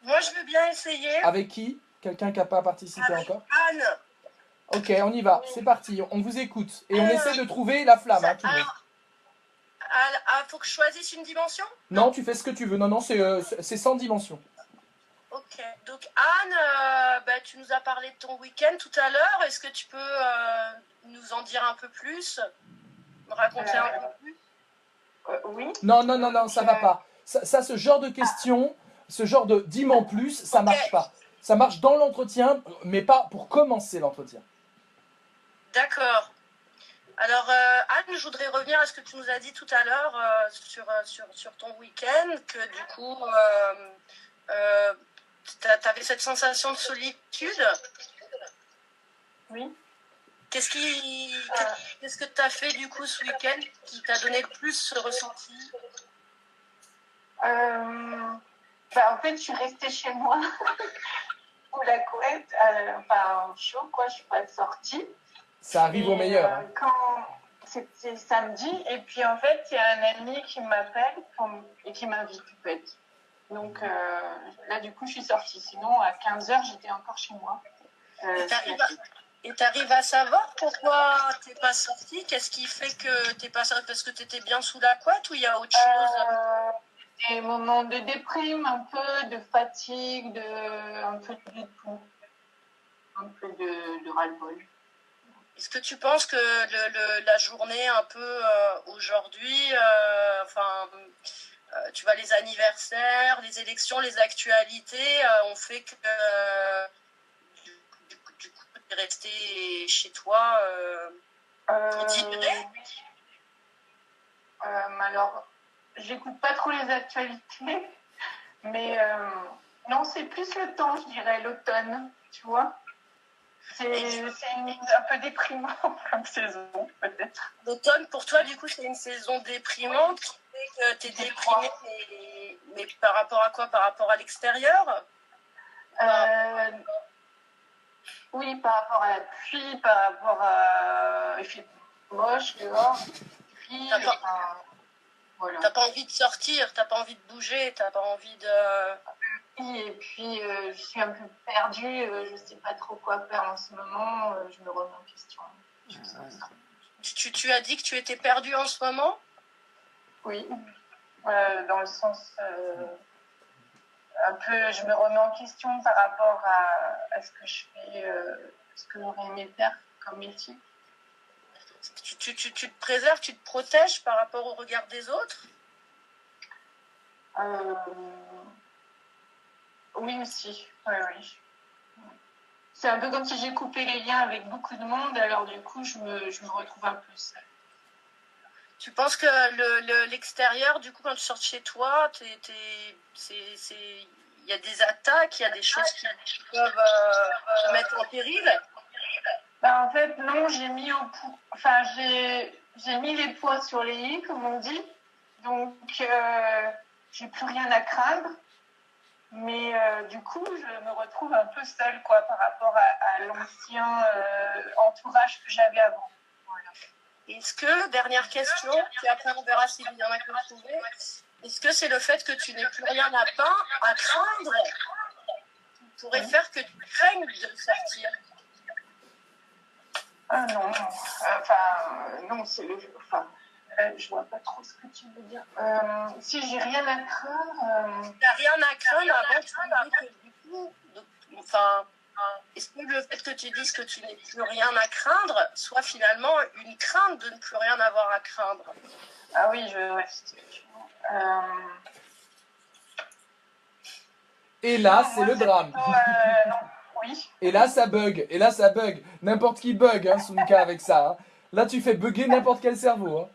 Moi, je veux bien essayer. Avec qui? Quelqu'un qui n'a pas participé encore? Anne. Ok, on y va. C'est parti. On vous écoute. Et on essaie de trouver la flamme. Hein, tout le monde. Faut que je choisisse une dimension? Non, tu fais ce que tu veux. Non, c'est sans dimension. Ok. Donc, Anne, tu nous as parlé de ton week-end tout à l'heure. Est-ce que tu peux nous en dire un peu plus? Me raconter un peu plus? Oui. Non, ça va pas. Ça, ce genre de questions, ce genre de dis-moi plus, ça marche pas. Ça marche dans l'entretien, mais pas pour commencer l'entretien. D'accord. Alors, Anne, je voudrais revenir à ce que tu nous as dit tout à l'heure sur ton week-end, que du coup, tu avais cette sensation de solitude. Oui. Qu'est-ce que tu as fait du coup ce week-end qui t'a donné le plus ce ressenti? En fait, je suis restée chez moi sous la couette, en chaud, quoi. Je suis pas sortie. Ça arrive au meilleur. Hein. Quand c'était samedi, et puis en fait, il y a un ami qui m'appelle et qui m'invite, en fait. Donc là, du coup, je suis sortie. Sinon, à 15h, j'étais encore chez moi. Et tu arrives à savoir pourquoi tu n'es pas sortie? Qu'est-ce qui fait que tu n'es pas sortie? Parce que tu étais bien sous la couette ou il y a autre chose? Des moments de déprime, un peu de fatigue, un peu de tout. Un peu de ras-le-bol. Est-ce que tu penses que la journée un peu aujourd'hui, tu vois, les anniversaires, les élections, les actualités ont fait que du coup, tu es resté chez toi Oui. Alors, j'écoute pas trop les actualités, mais non, c'est plus le temps, je dirais, l'automne, tu vois. C'est un peu déprimant comme saison, peut-être. L'automne, pour toi, du coup, c'est une saison déprimante qui fait que tu es déprimée, mais par rapport à quoi? Par rapport à l'extérieur? Oui, par rapport à la pluie, par rapport à... Il fait moche dehors. puis, T'as pas, voilà. t'as pas envie de sortir, t'as pas envie de bouger, t'as pas envie de... Et puis, je suis un peu perdue, je sais pas trop quoi faire en ce moment, je me remets en question. Tu as dit que tu étais perdue en ce moment? Oui, dans le sens, un peu, je me remets en question par rapport à ce que je fais, ce que j'aurais aimé faire comme métier. Tu te préserves, tu te protèges par rapport au regard des autres? Oui aussi, oui. C'est un peu comme si j'ai coupé les liens avec beaucoup de monde, alors du coup je me retrouve un peu seule. Tu penses que l'extérieur, du coup, quand tu sors de chez toi, il y a des attaques, il y a des choses qui peuvent te mettre en péril? Bah, en fait, non, j'ai mis les poids sur les i, comme on dit. Donc, j'ai plus rien à craindre. Mais du coup, je me retrouve un peu seule, quoi, par rapport à l'ancien entourage que j'avais avant. Voilà. Est-ce que, dernière question, puis après on verra s'il y en a que vous trouvez, est-ce que c'est le fait que tu n'aies plus rien à craindre qui pourrait faire que tu craignes de sortir? Ah non, non, c'est le... je vois pas trop ce que tu veux dire. Si j'ai rien à craindre... T'as rien à craindre avant, tu disais que du coup... est-ce que le fait que tu dises que tu n'aies plus rien à craindre soit finalement une crainte de ne plus rien avoir à craindre? Ah oui, Et là, c'est le drame. Non, oui. Et là, ça bug. Et là, ça bug. N'importe qui bug, hein, Sunka, avec ça. Hein. Là, tu fais bugger n'importe quel cerveau. Hein.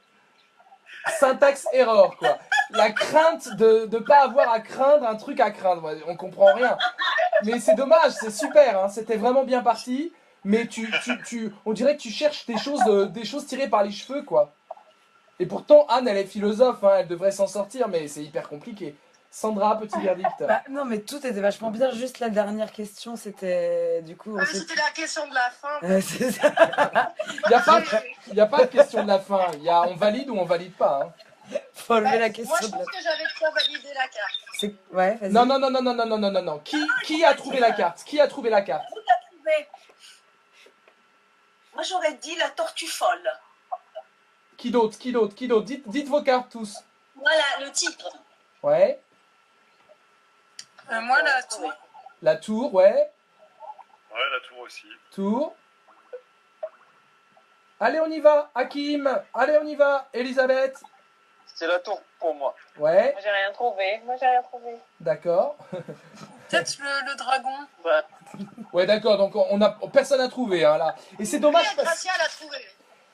Syntaxe error, quoi. La crainte de ne pas avoir à craindre un truc à craindre. On comprend rien. Mais c'est dommage, c'est super. Hein. C'était vraiment bien parti. Mais on dirait que tu cherches des choses tirées par les cheveux, quoi. Et pourtant, Anne, elle est philosophe. Hein, elle devrait s'en sortir, mais c'est hyper compliqué. Sandra, petit verdict. Bah, non, mais tout était vachement bien. Juste la dernière question, c'était du coup. C'était la question de la fin. C'est ça. Il n'y a pas de question de la fin. On valide ou on valide pas. Hein. Faut relever la question. Moi, je pense que j'avais déjà validé la carte. Ouais, vas-y. Non. Qui a trouvé la carte? Qui a trouvé la carte? Vous l'avez trouvé. Moi, j'aurais dit la tortue folle. Qui d'autre? Dites vos cartes tous. Voilà, le titre. Ouais. Moi, la tour. La tour, ouais. Ouais, la tour aussi. Tour. Allez, on y va. Hakim. Allez, on y va. Elisabeth. C'est la tour pour moi. Ouais. Moi, j'ai rien trouvé. D'accord. Peut-être le dragon. Ouais, d'accord. Donc, personne n'a trouvé, hein, là. Et c'est dommage. Gracia l'a trouvé.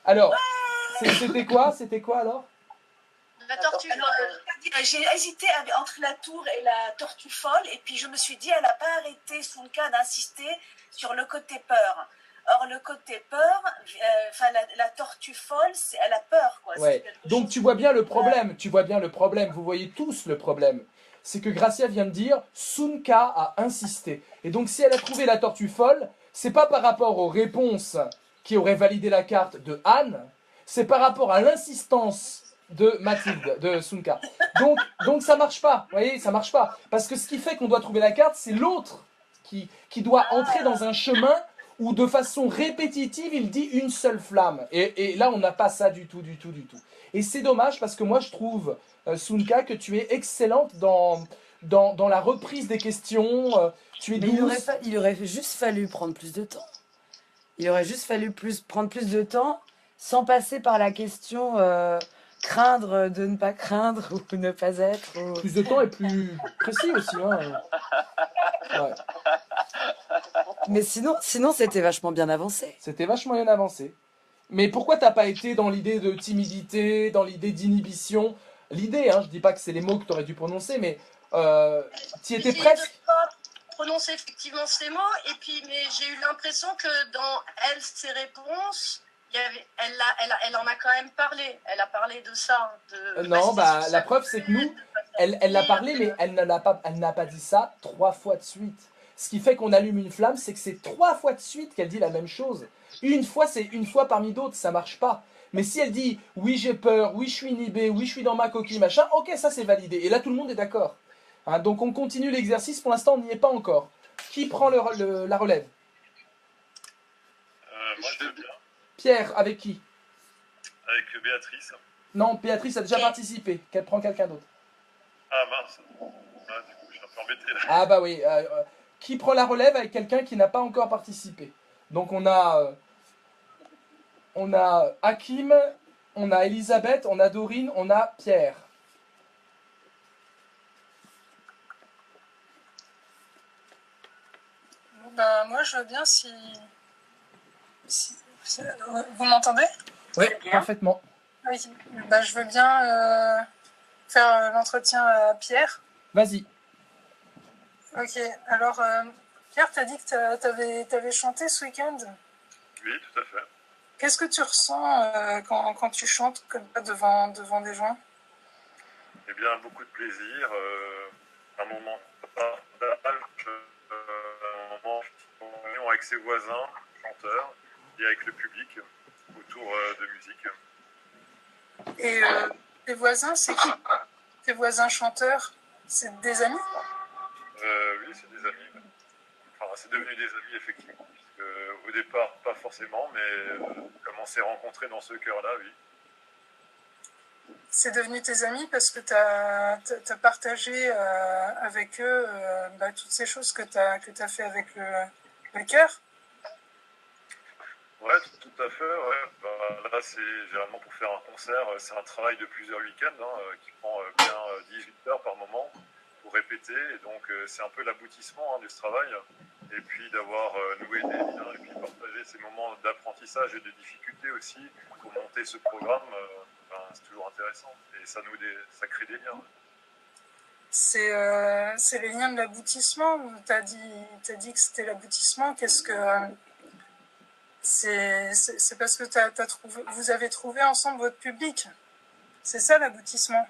Alors, c'était quoi alors? La tortue folle. J'ai hésité entre la tour et la tortue folle, et puis je me suis dit, elle n'a pas arrêté son cas d'insister sur le côté peur. Or, le côté peur, la tortue folle, elle a peur, quoi. Ouais. Donc tu vois bien le problème. Vous voyez tous le problème. C'est que Gracia vient de dire Sunka a insisté. Et donc si elle a trouvé la tortue folle, c'est pas par rapport aux réponses qui auraient validé la carte de Anne, c'est par rapport à l'insistance de Mathilde, de Sunka. Donc ça marche pas. Vous voyez, ça marche pas. Parce que ce qui fait qu'on doit trouver la carte, c'est l'autre qui doit entrer dans un chemin où de façon répétitive, il dit une seule flamme. Et là, on n'a pas ça du tout. Et c'est dommage parce que moi, je trouve, Sunka, que tu es excellente dans la reprise des questions. Tu es douce. Il aurait juste fallu prendre plus de temps. Il aurait juste fallu prendre plus de temps sans passer par la question craindre de ne pas craindre ou ne pas être. Ou... Plus de temps et plus précis aussi. Hein. Ouais. Mais sinon, c'était vachement bien avancé. C'était vachement bien avancé. Mais pourquoi t'as pas été dans l'idée de timidité, dans l'idée d'inhibition? L'idée, hein, je dis pas que c'est les mots que tu aurais dû prononcer, mais t'y étais presque. De pas prononcer effectivement ces mots, mais j'ai eu l'impression que dans ses réponses, elle en a quand même parlé. Elle a parlé de ça. Non, la preuve c'est que nous, elle l'a parlé, mais elle n'a pas dit ça 3 fois de suite. Ce qui fait qu'on allume une flamme, c'est que c'est 3 fois de suite qu'elle dit la même chose. Une fois, c'est une fois parmi d'autres, ça marche pas. Mais si elle dit oui j'ai peur, oui je suis inhibé, oui je suis dans ma coquille, machin, ok ça c'est validé. Et là tout le monde est d'accord. Hein, donc on continue l'exercice, pour l'instant on n'y est pas encore. Qui prend la relève? Moi, je veux bien. Pierre, avec qui? Avec Béatrice. Non, Béatrice a déjà participé, qu'elle prend quelqu'un d'autre. Ah mince. Ah, du coup, je suis un peu embêté là. Ah bah oui, qui prend la relève avec quelqu'un qui n'a pas encore participé? Donc on a Hakim, on a Elisabeth, on a Dorine, on a Pierre. Ben, moi, je veux bien vous m'entendez? Oui, parfaitement. Oui. Ben, je veux bien faire l'entretien à Pierre. Vas-y. Ok. Alors, Pierre, t'as dit que t'avais chanté ce week-end. Oui, tout à fait. Qu'est-ce que tu ressens quand tu chantes comme ça devant des gens? Eh bien, beaucoup de plaisir. Un moment partage, un moment avec ses voisins, chanteurs, et avec le public autour de musique. Et tes voisins, c'est qui? Tes voisins chanteurs, c'est des amis? Oui, c'est des amis. Enfin, c'est devenu des amis, effectivement. Puisque, au départ, pas forcément, mais comme on s'est rencontrés dans ce chœur-là, oui. C'est devenu tes amis parce que tu as partagé avec eux toutes ces choses que tu as fait avec le chœur? Ouais, tout à fait. Ouais. Bah, là, c'est généralement pour faire un concert, c'est un travail de plusieurs week-ends qui prend bien 18 heures par moment pour répéter. Et donc, c'est un peu l'aboutissement de ce travail. Et puis d'avoir noué des liens et puis partager ces moments d'apprentissage et de difficulté aussi pour monter ce programme, c'est toujours intéressant. Et ça crée des liens. C'est les liens de l'aboutissement. T'as dit que c'était l'aboutissement. Qu'est-ce que c'est parce que vous avez trouvé ensemble votre public. C'est ça l'aboutissement.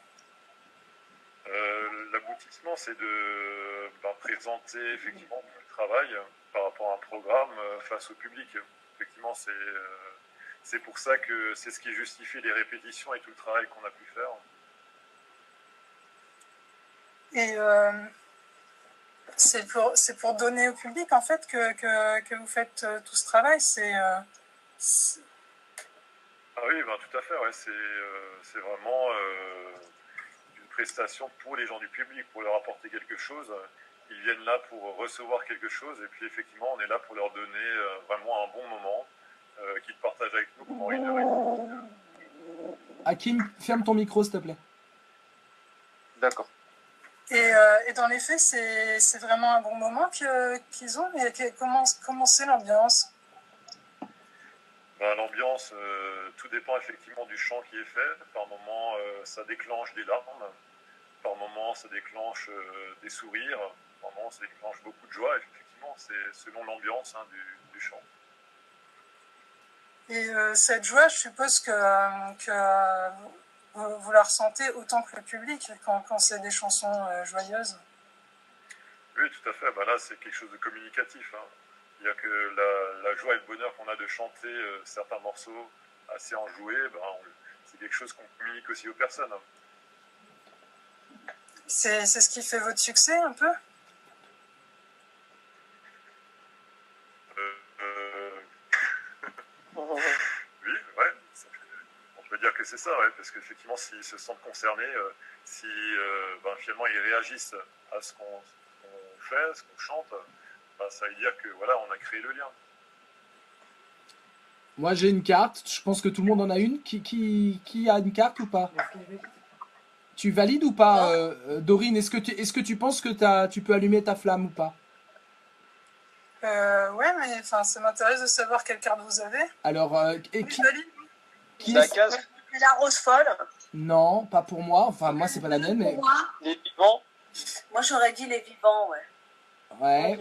L'aboutissement, c'est de présenter effectivement tout le travail par rapport à un programme face au public. Effectivement, c'est pour ça que c'est ce qui justifie les répétitions et tout le travail qu'on a pu faire. Et c'est pour donner au public en fait que vous faites tout ce travail. Ah oui, tout à fait. Ouais. C'est vraiment une prestation pour les gens du public, pour leur apporter quelque chose. Ils viennent là pour recevoir quelque chose et puis effectivement, on est là pour leur donner vraiment un bon moment qu'ils partagent avec nous pendant 1 heure et demie. Hakim, ferme ton micro s'il te plaît. D'accord. Et dans les faits, c'est vraiment un bon moment qu'ils ont. Mais comment c'est l'ambiance? L'ambiance, tout dépend effectivement du chant qui est fait. Par moment, ça déclenche des larmes. Par moment, ça déclenche des sourires. Par moment, ça déclenche beaucoup de joie. Effectivement, c'est selon l'ambiance du chant. Et cette joie, je suppose que vous la ressentez autant que le public quand c'est des chansons joyeuses. Oui, tout à fait. Là, c'est quelque chose de communicatif. Il n'y a que la joie et le bonheur qu'on a de chanter certains morceaux assez enjoués. C'est quelque chose qu'on communique aussi aux personnes. C'est ce qui fait votre succès, un peu? Oui, ouais. On peut dire que c'est ça, ouais, parce qu'effectivement, s'ils se sentent concernés, si finalement ils réagissent à ce qu'on fait, ce qu'on chante, ça veut dire que voilà, on a créé le lien. Moi j'ai une carte, je pense que tout le monde en a une. Qui a une carte ou pas? Tu valides ou pas, Dorine? Est-ce que tu penses que tu peux allumer ta flamme ou pas? Ouais, mais ça m'intéresse de savoir quelle carte vous avez. Alors, qui la case? La rose folle. Non, pas pour moi. Enfin, moi, c'est pas la mienne, mais... Les vivants? Moi, j'aurais dit les vivants, ouais. Ouais.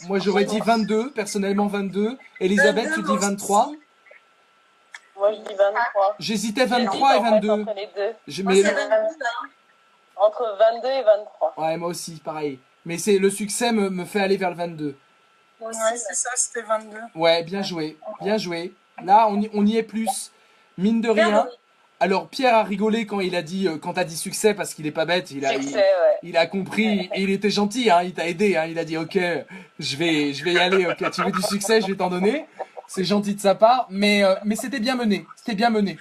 Moi, j'aurais dit 22, personnellement 22. Elisabeth, 22, tu dis 23. Moi, je dis 23. J'hésitais 23 et 22. Entre les deux. Entre 22 et 23. Ouais, moi aussi, pareil. Mais le succès me fait aller vers le 22. Ouais, c'est ça, c'était 22. Ouais, bien joué, bien joué. Là, on y est plus. mine de Bien rien. nourri. Alors Pierre a rigolé quand il a dit quand t'as dit succès parce qu'il est pas bête, Succès, ouais. il a compris et il était gentil, hein, il t'a aidé, hein, il a dit ok, je vais y aller, ok, tu veux du succès, je vais t'en donner. C'est gentil de sa part, mais c'était bien mené, c'était bien mené.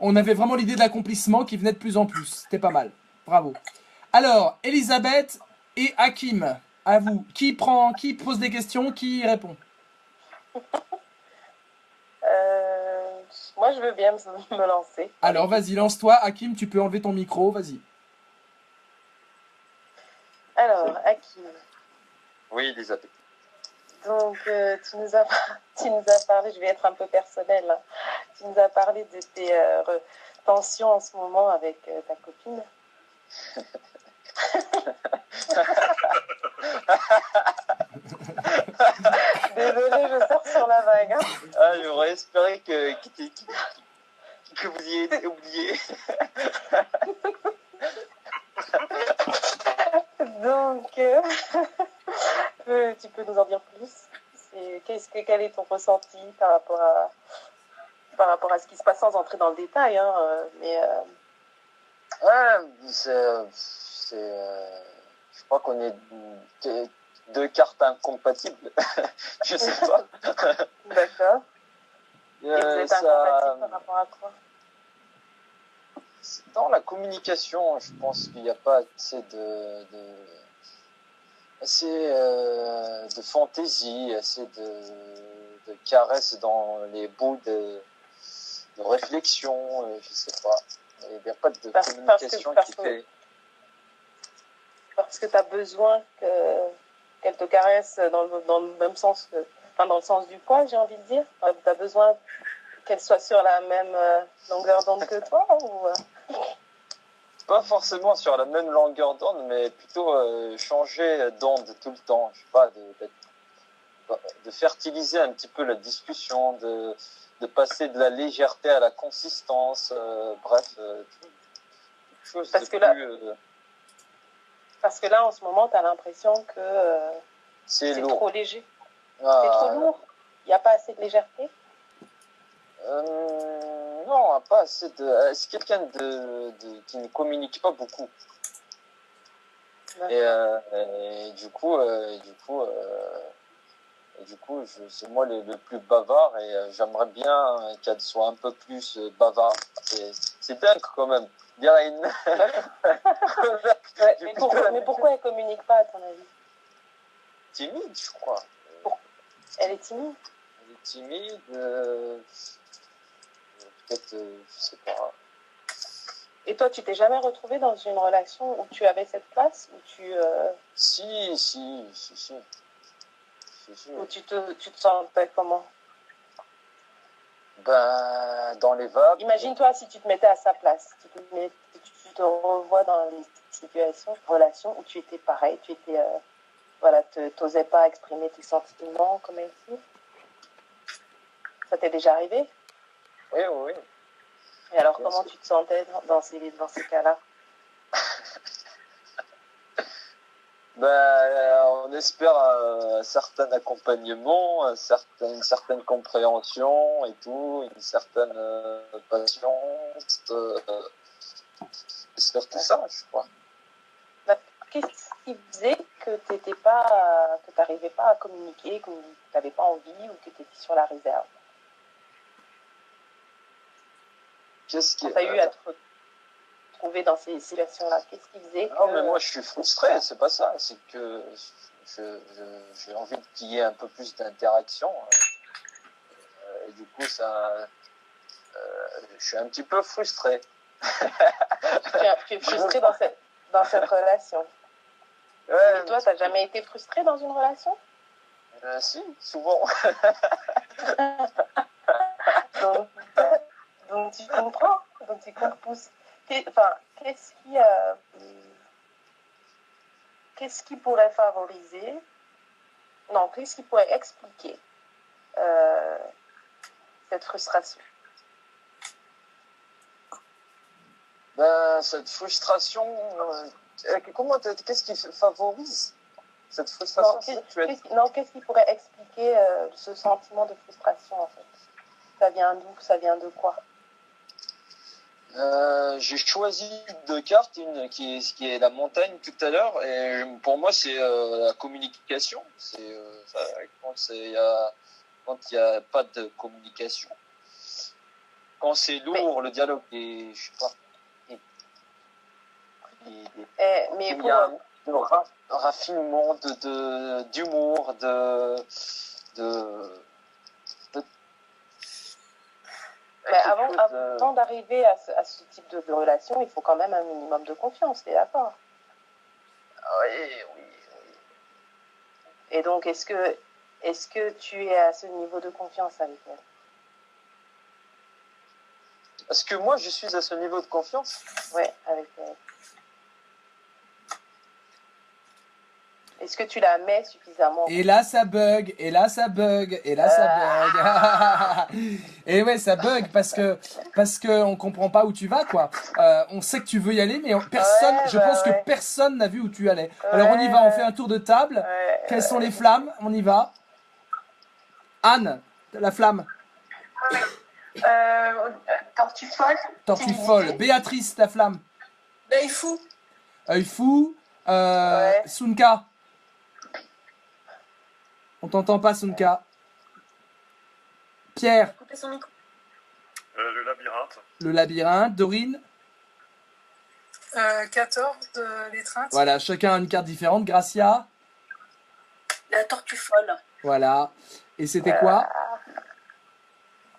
On avait vraiment l'idée de l'accomplissement qui venait de plus en plus, c'était pas mal, bravo. Alors Elisabeth et Hakim, à vous, qui pose des questions, qui répond? Euh, Moi, je veux bien me lancer. Alors vas-y, lance-toi, Hakim, tu peux enlever ton micro, vas-y. Alors, Hakim, Oui, Elisabeth. donc tu nous as parlé, je vais être un peu personnelle, hein. Tu nous as parlé de tes tensions en ce moment avec ta copine. Désolée, je sors sur la vague, hein. Ah, j'aurais espéré que vous y ayez oublié. Donc, tu peux nous en dire plus? Quel est ton ressenti par rapport à ce qui se passe sans entrer dans le détail, hein, Ouais, je crois qu'on est deux cartes incompatibles. Je sais pas. D'accord. Et vous êtes incompatible par rapport à quoi? Dans la communication, je pense qu'il n'y a pas assez de fantaisie, assez de caresses dans les bouts de réflexion, je sais pas. Il n'y a pas de communication qui fait. Parce que tu as besoin qu'elle te caresse dans le même sens enfin, dans le sens du poil, j'ai envie de dire. Tu as besoin qu'elle soit sur la même longueur d'onde que toi ou Pas forcément sur la même longueur d'onde, mais plutôt changer d'onde tout le temps. Je sais pas, de fertiliser un petit peu la discussion, de passer de la légèreté à la consistance, bref, quelque chose parce de que plus... Parce que là, en ce moment, tu as l'impression que c'est trop léger. Ah, c'est trop lourd. Il n'y a pas assez de légèreté. Non, pas assez de... C'est quelqu'un qui ne communique pas beaucoup. Et du coup, c'est moi le plus bavard et j'aimerais bien qu'elle soit un peu plus bavarde. C'est dingue quand même. Ouais, mais pourquoi elle communique pas, à ton avis? Timide, je crois. Elle est timide. Elle est timide. Peut-être, je sais pas. Et toi, tu t'es jamais retrouvé dans une relation où tu avais cette place, où tu... Si. Où tu te sentais comment? Ben, dans les vagues. Imagine-toi si tu te mettais à sa place. Tu te revois dans une situation, relation où tu étais pareil, tu étais... voilà, t'osais pas exprimer tes sentiments comme elle dit. Ça t'est déjà arrivé? Oui. Et alors, comment tu te sentais dans ces cas-là? On espère un certain accompagnement, une certaine compréhension et tout, une certaine patience. C'est surtout ça, je crois. Qu'est-ce qui faisait que tu n'arrivais pas à communiquer, que tu n'avais pas envie ou que tu étais sur la réserve? Qu'est-ce qui... tu as eu à te retrouver dans ces situations-là? Qu'est-ce qui faisait que... Non, mais moi je suis frustré, c'est pas ça. C'est que j'ai envie qu'il y ait un peu plus d'interaction. Et du coup, je suis un petit peu frustré. Tu es frustré dans cette relation. Ouais, et toi, tu n'as jamais été frustré dans une relation? Si, souvent. donc tu comprends. Donc tu comprends. Enfin, qu'est-ce qui pourrait favoriser? Non, qu'est-ce qui pourrait expliquer cette frustration? Cette frustration, qu'est-ce qui favorise cette frustration? Qu'est-ce qui pourrait expliquer ce sentiment de frustration en fait? Ça vient d'où? Ça vient de quoi? J'ai choisi deux cartes, une qui est la montagne tout à l'heure, et pour moi c'est la communication. Quand il y a pas de communication, quand c'est lourd, le dialogue est, je sais pas, Mais il pour, y a un raffinement d'humour, mais avant d'arriver à ce type de relation, il faut quand même un minimum de confiance, t'es d'accord? Oui. Et donc, est-ce que tu es à ce niveau de confiance avec elle? Est-ce que moi je suis à ce niveau de confiance? Ouais, avec elle. Est-ce que tu la mets suffisamment? Et là, ça bug, et là, ça bug, et là, ça bug. Et ouais, ça bug parce que on comprend pas où tu vas, quoi. On sait que tu veux y aller, mais je pense que personne n'a vu où tu allais. Alors, on y va, on fait un tour de table. Quelles sont les flammes? On y va. Anne, la flamme. Tortue folle. Tortue folle. Béatrice, la flamme. L'œil fou. Œil fou. Sunka. On t'entend pas, Sunka. Pierre. Couper son micro. Le labyrinthe. Le labyrinthe. Dorine. 14 de l'étreinte. Voilà, chacun a une carte différente. Gracia. La tortue folle. Voilà. Et c'était quoi?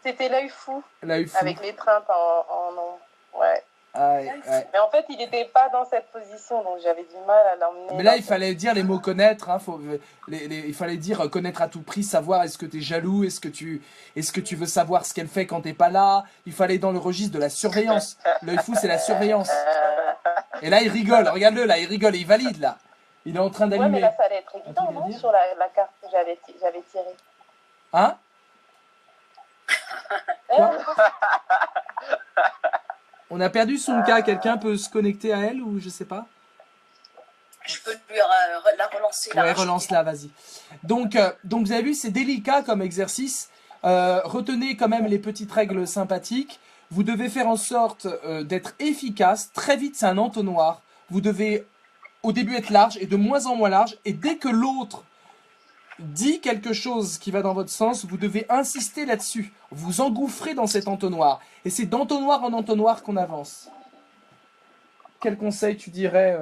C'était l'œil fou. L'œil fou. Avec l'étreinte en ouais. Ouais. Mais en fait, il n'était pas dans cette position, donc j'avais du mal à l'emmener. Mais là, il fallait dire les mots connaître. Hein, il fallait dire connaître à tout prix, savoir est-ce que tu es jaloux, est-ce que tu veux savoir ce qu'elle fait quand t'es pas là. Il fallait dans le registre de la surveillance. L'œil fou, c'est la surveillance. Et là, il rigole. Regarde-le, là, il rigole et il valide, là. Il est en train d'allumer. Ouais, mais là, ça allait être évident, non, sur la carte que j'avais tirée. Hein? Quoi? On a perdu Sunka. Quelqu'un peut se connecter à elle ou je sais pas? Je peux lui la relancer. Ouais, relance-la, vas-y. Donc vous avez vu, c'est délicat comme exercice. Retenez quand même les petites règles sympathiques. Vous devez faire en sorte d'être efficace. Très vite, c'est un entonnoir. Vous devez au début être large et de moins en moins large. Et dès que l'autre dit quelque chose qui va dans votre sens, vous devez insister là-dessus. Vous engouffrez dans cet entonnoir. Et c'est d'entonnoir en entonnoir qu'on avance. Quel conseil tu dirais,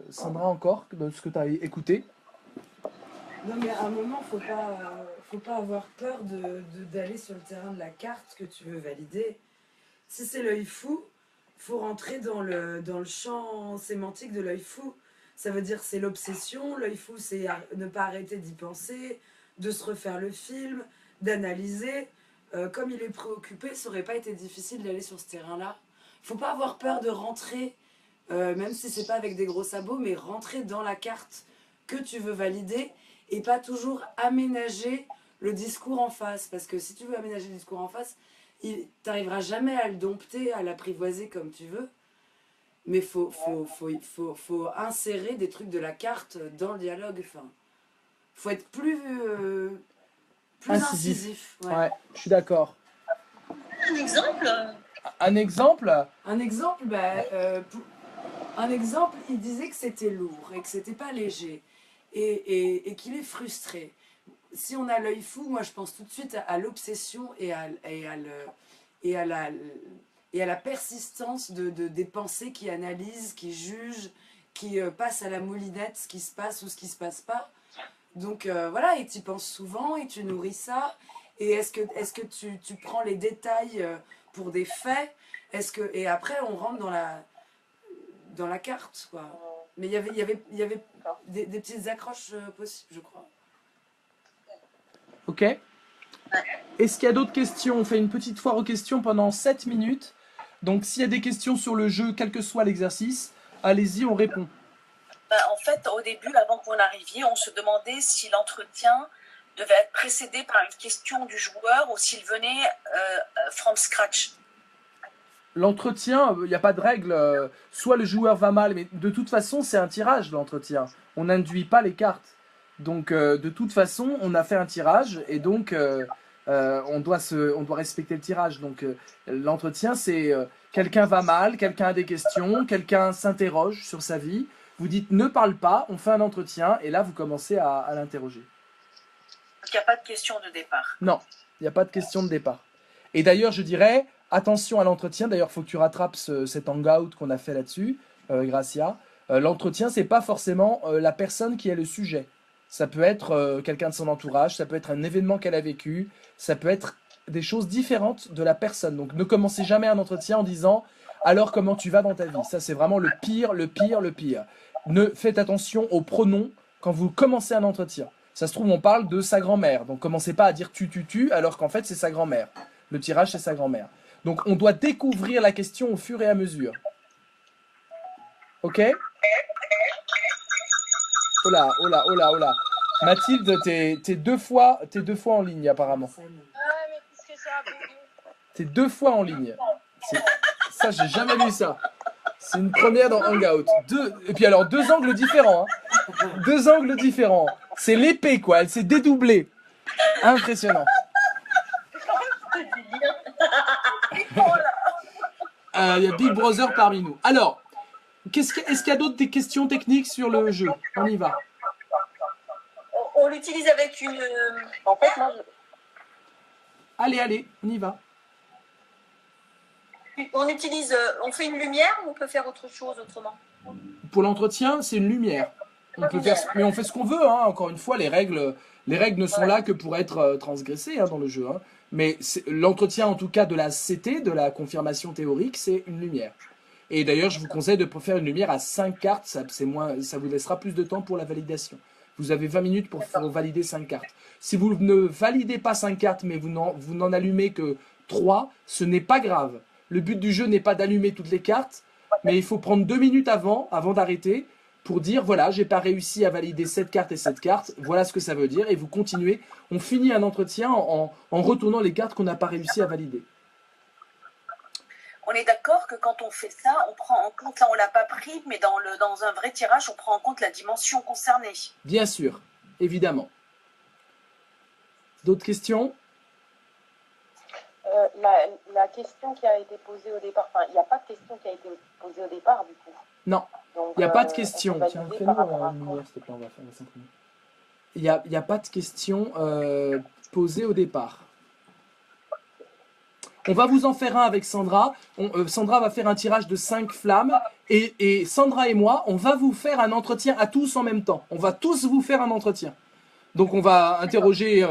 Sandra, encore, de ce que tu as écouté? Non, mais à un moment, faut pas avoir peur d'aller sur le terrain de la carte que tu veux valider. Si c'est l'œil fou, faut rentrer dans le champ sémantique de l'œil fou. Ça veut dire c'est l'obsession. L'œil fou, c'est ne pas arrêter d'y penser, de se refaire le film, d'analyser. Comme il est préoccupé, ça aurait pas été difficile d'aller sur ce terrain-là. Faut pas avoir peur de rentrer, même si c'est pas avec des gros sabots, mais rentrer dans la carte que tu veux valider et pas toujours aménager le discours en face. Parce que si tu veux aménager le discours en face, t'arriveras jamais à le dompter, à l'apprivoiser comme tu veux. Mais faut insérer des trucs de la carte dans le dialogue. Enfin, faut être plus incisif. Ouais, je suis d'accord. Un exemple? Un exemple? Un exemple, il disait que c'était lourd et que c'était pas léger et qu'il est frustré. Si on a l'œil fou, moi je pense tout de suite à l'obsession et à la persistance des pensées qui analysent, qui jugent, qui passent à la moulinette ce qui se passe ou ce qui se passe pas. Donc voilà, et tu y penses souvent et tu nourris ça. Et est-ce que tu prends les détails pour des faits? Et après on rentre dans la carte, quoi. Mais il y avait des petites accroches possibles, je crois. Ok. Est-ce qu'il y a d'autres questions? On fait une petite foire aux questions pendant 7 minutes. Donc s'il y a des questions sur le jeu, quel que soit l'exercice, allez-y, on répond. En fait, au début, avant que vous n'arriviez, on se demandait si l'entretien devait être précédé par une question du joueur ou s'il venait from scratch. L'entretien, il n'y a pas de règle. Soit le joueur va mal, mais de toute façon, c'est un tirage, l'entretien. On n'induit pas les cartes. Donc, de toute façon, on a fait un tirage, et donc, On doit respecter le tirage. Donc, l'entretien, c'est quelqu'un va mal, quelqu'un a des questions, quelqu'un s'interroge sur sa vie. Vous dites ne parle pas, on fait un entretien et là, vous commencez à l'interroger. Il n'y a pas de question de départ. Non, il n'y a pas de question de départ. Et d'ailleurs, je dirais, attention à l'entretien. D'ailleurs, il faut que tu rattrapes cet hangout qu'on a fait là-dessus, Gracia. L'entretien, c'est pas forcément la personne qui est le sujet. Ça peut être quelqu'un de son entourage, ça peut être un événement qu'elle a vécu, ça peut être des choses différentes de la personne. Donc, ne commencez jamais un entretien en disant « Alors, comment tu vas dans ta vie ?» Ça, c'est vraiment le pire, le pire, le pire. Faites attention aux pronoms quand vous commencez un entretien. Ça se trouve, on parle de sa grand-mère. Donc, commencez pas à dire tu, alors qu'en fait, c'est sa grand-mère. Le tirage, c'est sa grand-mère. Donc, on doit découvrir la question au fur et à mesure. Ok? Oh là, oh là, oh là, oh là. Mathilde, t'es deux fois en ligne, apparemment. Ah, mais qu'est-ce que ça a bugué? T'es 2 fois en ligne. Ça, j'ai jamais vu ça. C'est une première dans Hangout. Et puis alors, 2 angles différents. Hein. 2 angles différents. C'est l'épée, quoi. Elle s'est dédoublée. Impressionnant. Il y a Big Brother parmi nous. Alors, est-ce qu'il y a d'autres questions techniques sur le jeu? On y va. On l'utilise avec une... En fait, moi, Allez, on y va. On fait une lumière ou on peut faire autre chose autrement? Pour l'entretien, c'est une lumière. Mais on fait ce qu'on veut, hein. Encore une fois, les règles ne sont là que pour être transgressées dans le jeu. Hein. Mais l'entretien, en tout cas, de la CT, de la confirmation théorique, c'est une lumière. Et d'ailleurs, je vous conseille de faire une lumière à 5 cartes, ça vous laissera plus de temps pour la validation. Vous avez 20 minutes pour valider 5 cartes. Si vous ne validez pas 5 cartes, mais vous n'en allumez que 3, ce n'est pas grave. Le but du jeu n'est pas d'allumer toutes les cartes, mais il faut prendre 2 minutes avant d'arrêter, pour dire, voilà, j'ai pas réussi à valider cette carte et cette carte, voilà ce que ça veut dire, et vous continuez. On finit un entretien en retournant les cartes qu'on n'a pas réussi à valider. On est d'accord que quand on fait ça, on prend en compte, là on l'a pas pris, mais dans un vrai tirage, on prend en compte la dimension concernée. Bien sûr, évidemment. D'autres questions? la question qui a été posée au départ, enfin, il n'y a pas de question qui a été posée au départ, du coup. Non, Donc, il n'y a pas de question. Tiens, valider fais-nous par rapport à une quoi? lumière, s'il te plaît, on va s'imprimer. Il n'y a pas de question posée au départ. On va vous en faire un avec Sandra. Sandra va faire un tirage de 5 flammes. Et Sandra et moi, on va vous faire un entretien à tous en même temps. On va tous vous faire un entretien. Donc on va interroger,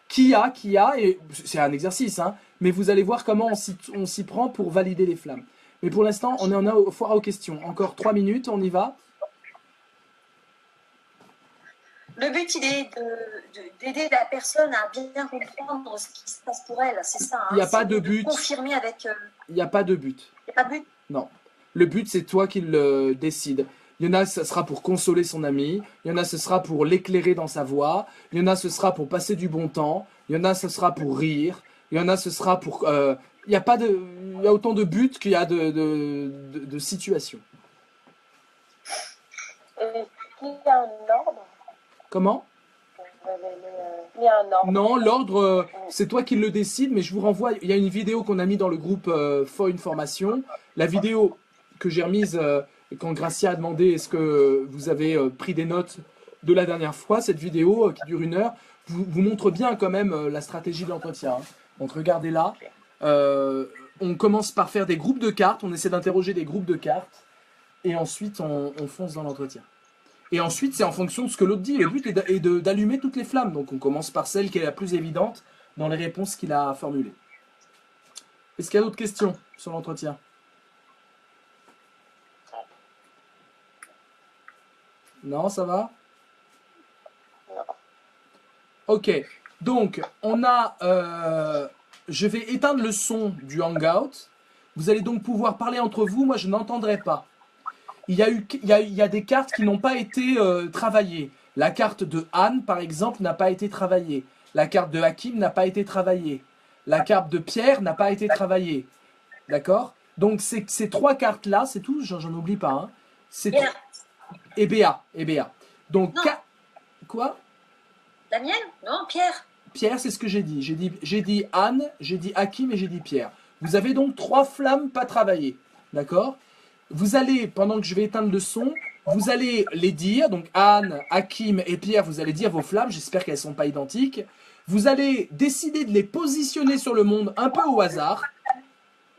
qui a, et c'est un exercice, hein, mais vous allez voir comment on s'y prend pour valider les flammes. Mais pour l'instant, on en a au foire aux questions. Encore 3 minutes, on y va. Le but, il est d'aider la personne à bien comprendre ce qui se passe pour elle. C'est ça. Hein. Il n'y a pas de but. Confirmer avec. Il n'y a pas de but. Il n'y a pas de but. Non. Le but, c'est toi qui le décides. Il y en a, ce sera pour consoler son ami. Il y en a, ce sera pour l'éclairer dans sa voix. Il y en a, ce sera pour passer du bon temps. Il y en a, ce sera pour rire. Il y en a, ce sera pour... il y a autant de buts qu'il y a de situations. Est-ce qu'il y a un ordre? Comment? Il y a un ordre. Non, l'ordre, c'est toi qui le décides, mais je vous renvoie. Il y a une vidéo qu'on a mis dans le groupe For Information. La vidéo que j'ai remise quand Gracia a demandé est-ce que vous avez pris des notes de la dernière fois. Cette vidéo qui dure 1 heure vous montre bien quand même la stratégie de l'entretien. Hein. Donc regardez là. On commence par faire des groupes de cartes. On essaie d'interroger des groupes de cartes. Et ensuite, on fonce dans l'entretien. Et ensuite, c'est en fonction de ce que l'autre dit. Le but est d'allumer toutes les flammes. Donc on commence par celle qui est la plus évidente dans les réponses qu'il a formulées. Est-ce qu'il y a d'autres questions sur l'entretien? Non, ça va? Ok, donc on a... je vais éteindre le son du Hangout. Vous allez donc pouvoir parler entre vous. Moi, je n'entendrai pas. Il y a des cartes qui n'ont pas été travaillées. La carte de Anne, par exemple, n'a pas été travaillée. La carte de Hakim n'a pas été travaillée. La carte de Pierre n'a pas été travaillée. D'accord? Donc, ces 3 cartes-là, c'est tout, j'en oublie pas. Hein. C'est et Béa. Donc, quoi? La mienne? Non, Pierre. Pierre, c'est ce que j'ai dit. J'ai dit Anne, j'ai dit Hakim et j'ai dit Pierre. Vous avez donc 3 flammes pas travaillées. D'accord? Vous allez, pendant que je vais éteindre le son, vous allez les dire. Donc Anne, Hakim et Pierre, vous allez dire vos flammes. J'espère qu'elles ne sont pas identiques. Vous allez décider de les positionner sur le monde un peu au hasard.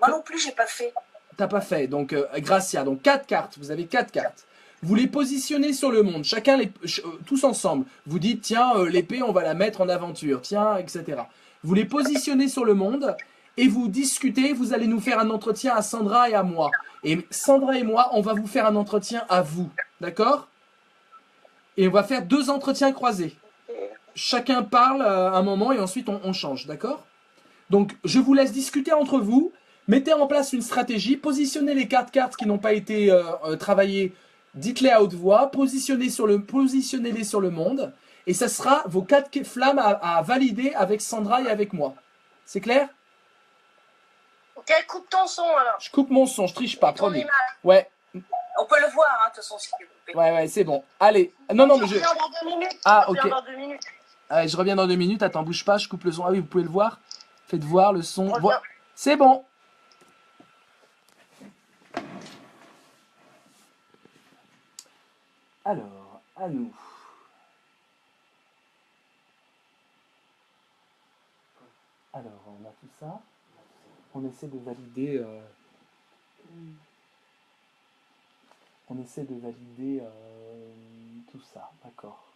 Moi non plus, j'ai pas fait. T'as pas fait. Donc Gracia, donc 4 cartes. Vous avez 4 cartes. Vous les positionnez sur le monde, chacun tous ensemble. Vous dites, tiens, l'épée, on va la mettre en aventure, tiens, etc. Vous les positionnez sur le monde et vous discutez, vous allez nous faire un entretien à Sandra et à moi. Et Sandra et moi, on va vous faire un entretien à vous, d'accord? Et on va faire 2 entretiens croisés. Chacun parle un moment et ensuite on change, d'accord? Donc, je vous laisse discuter entre vous, mettez en place une stratégie, positionnez les 4 cartes qui n'ont pas été travaillées. Dites-les à haute voix, positionnez-les sur le monde, et ça sera vos 4 flammes à valider avec Sandra et avec moi. C'est clair? Ok, coupe ton son alors. Je coupe mon son, je triche pas, Ton promis. image. Ouais, On peut le voir, hein, de toute façon, si tu veux. ouais, c'est bon. Allez, non, mais Je reviens dans 2 minutes. Ah, Je reviens ok. dans 2 minutes. Allez, je reviens dans 2 minutes, attends, bouge pas, je coupe le son. Ah oui, vous pouvez le voir. Faites voir le son. Je reviens. C'est bon. Alors, à nous. Alors, on a tout ça. On essaie de valider. On essaie de valider tout ça, d'accord.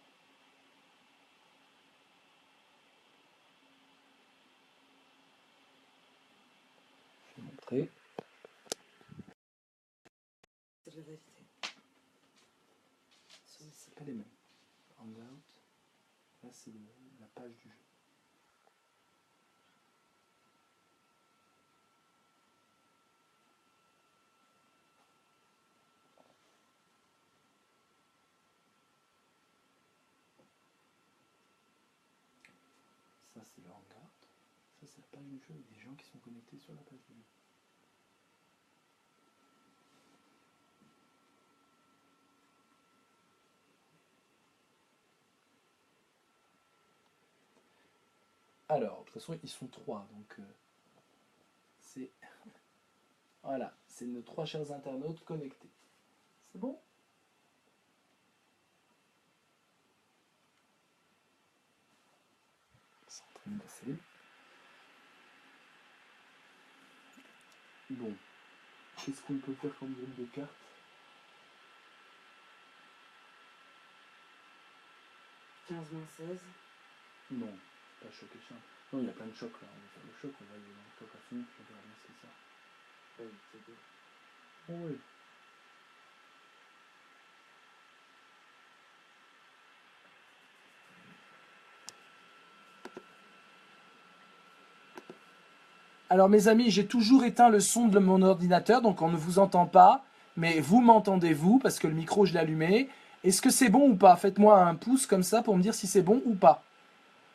Je vais montrer. C'est de la vérité. C'est pas les mêmes. Hangout. Là, c'est la page du jeu. Ça, c'est le hangout. Ça, c'est la page du jeu avec des gens qui sont connectés sur la page du jeu. Alors, de toute façon, ils sont 3, donc c'est... Voilà, c'est nos 3 chers internautes connectés. C'est bon? C'est en train de passer. Bon, qu'est-ce qu'on peut faire comme groupe de cartes? « 15 moins 16. Non, pas choc et chien. Non, il y a plein de chocs là. On va faire le choc, on va aller dans le choc à fond, puis on verra bien ce que c'est ça. Oui, c'est bien. Oh oui. Alors mes amis, j'ai toujours éteint le son de mon ordinateur, donc on ne vous entend pas, mais vous m'entendez vous, parce que le micro je l'ai allumé. Est-ce que c'est bon ou pas? Faites-moi un pouce comme ça pour me dire si c'est bon ou pas.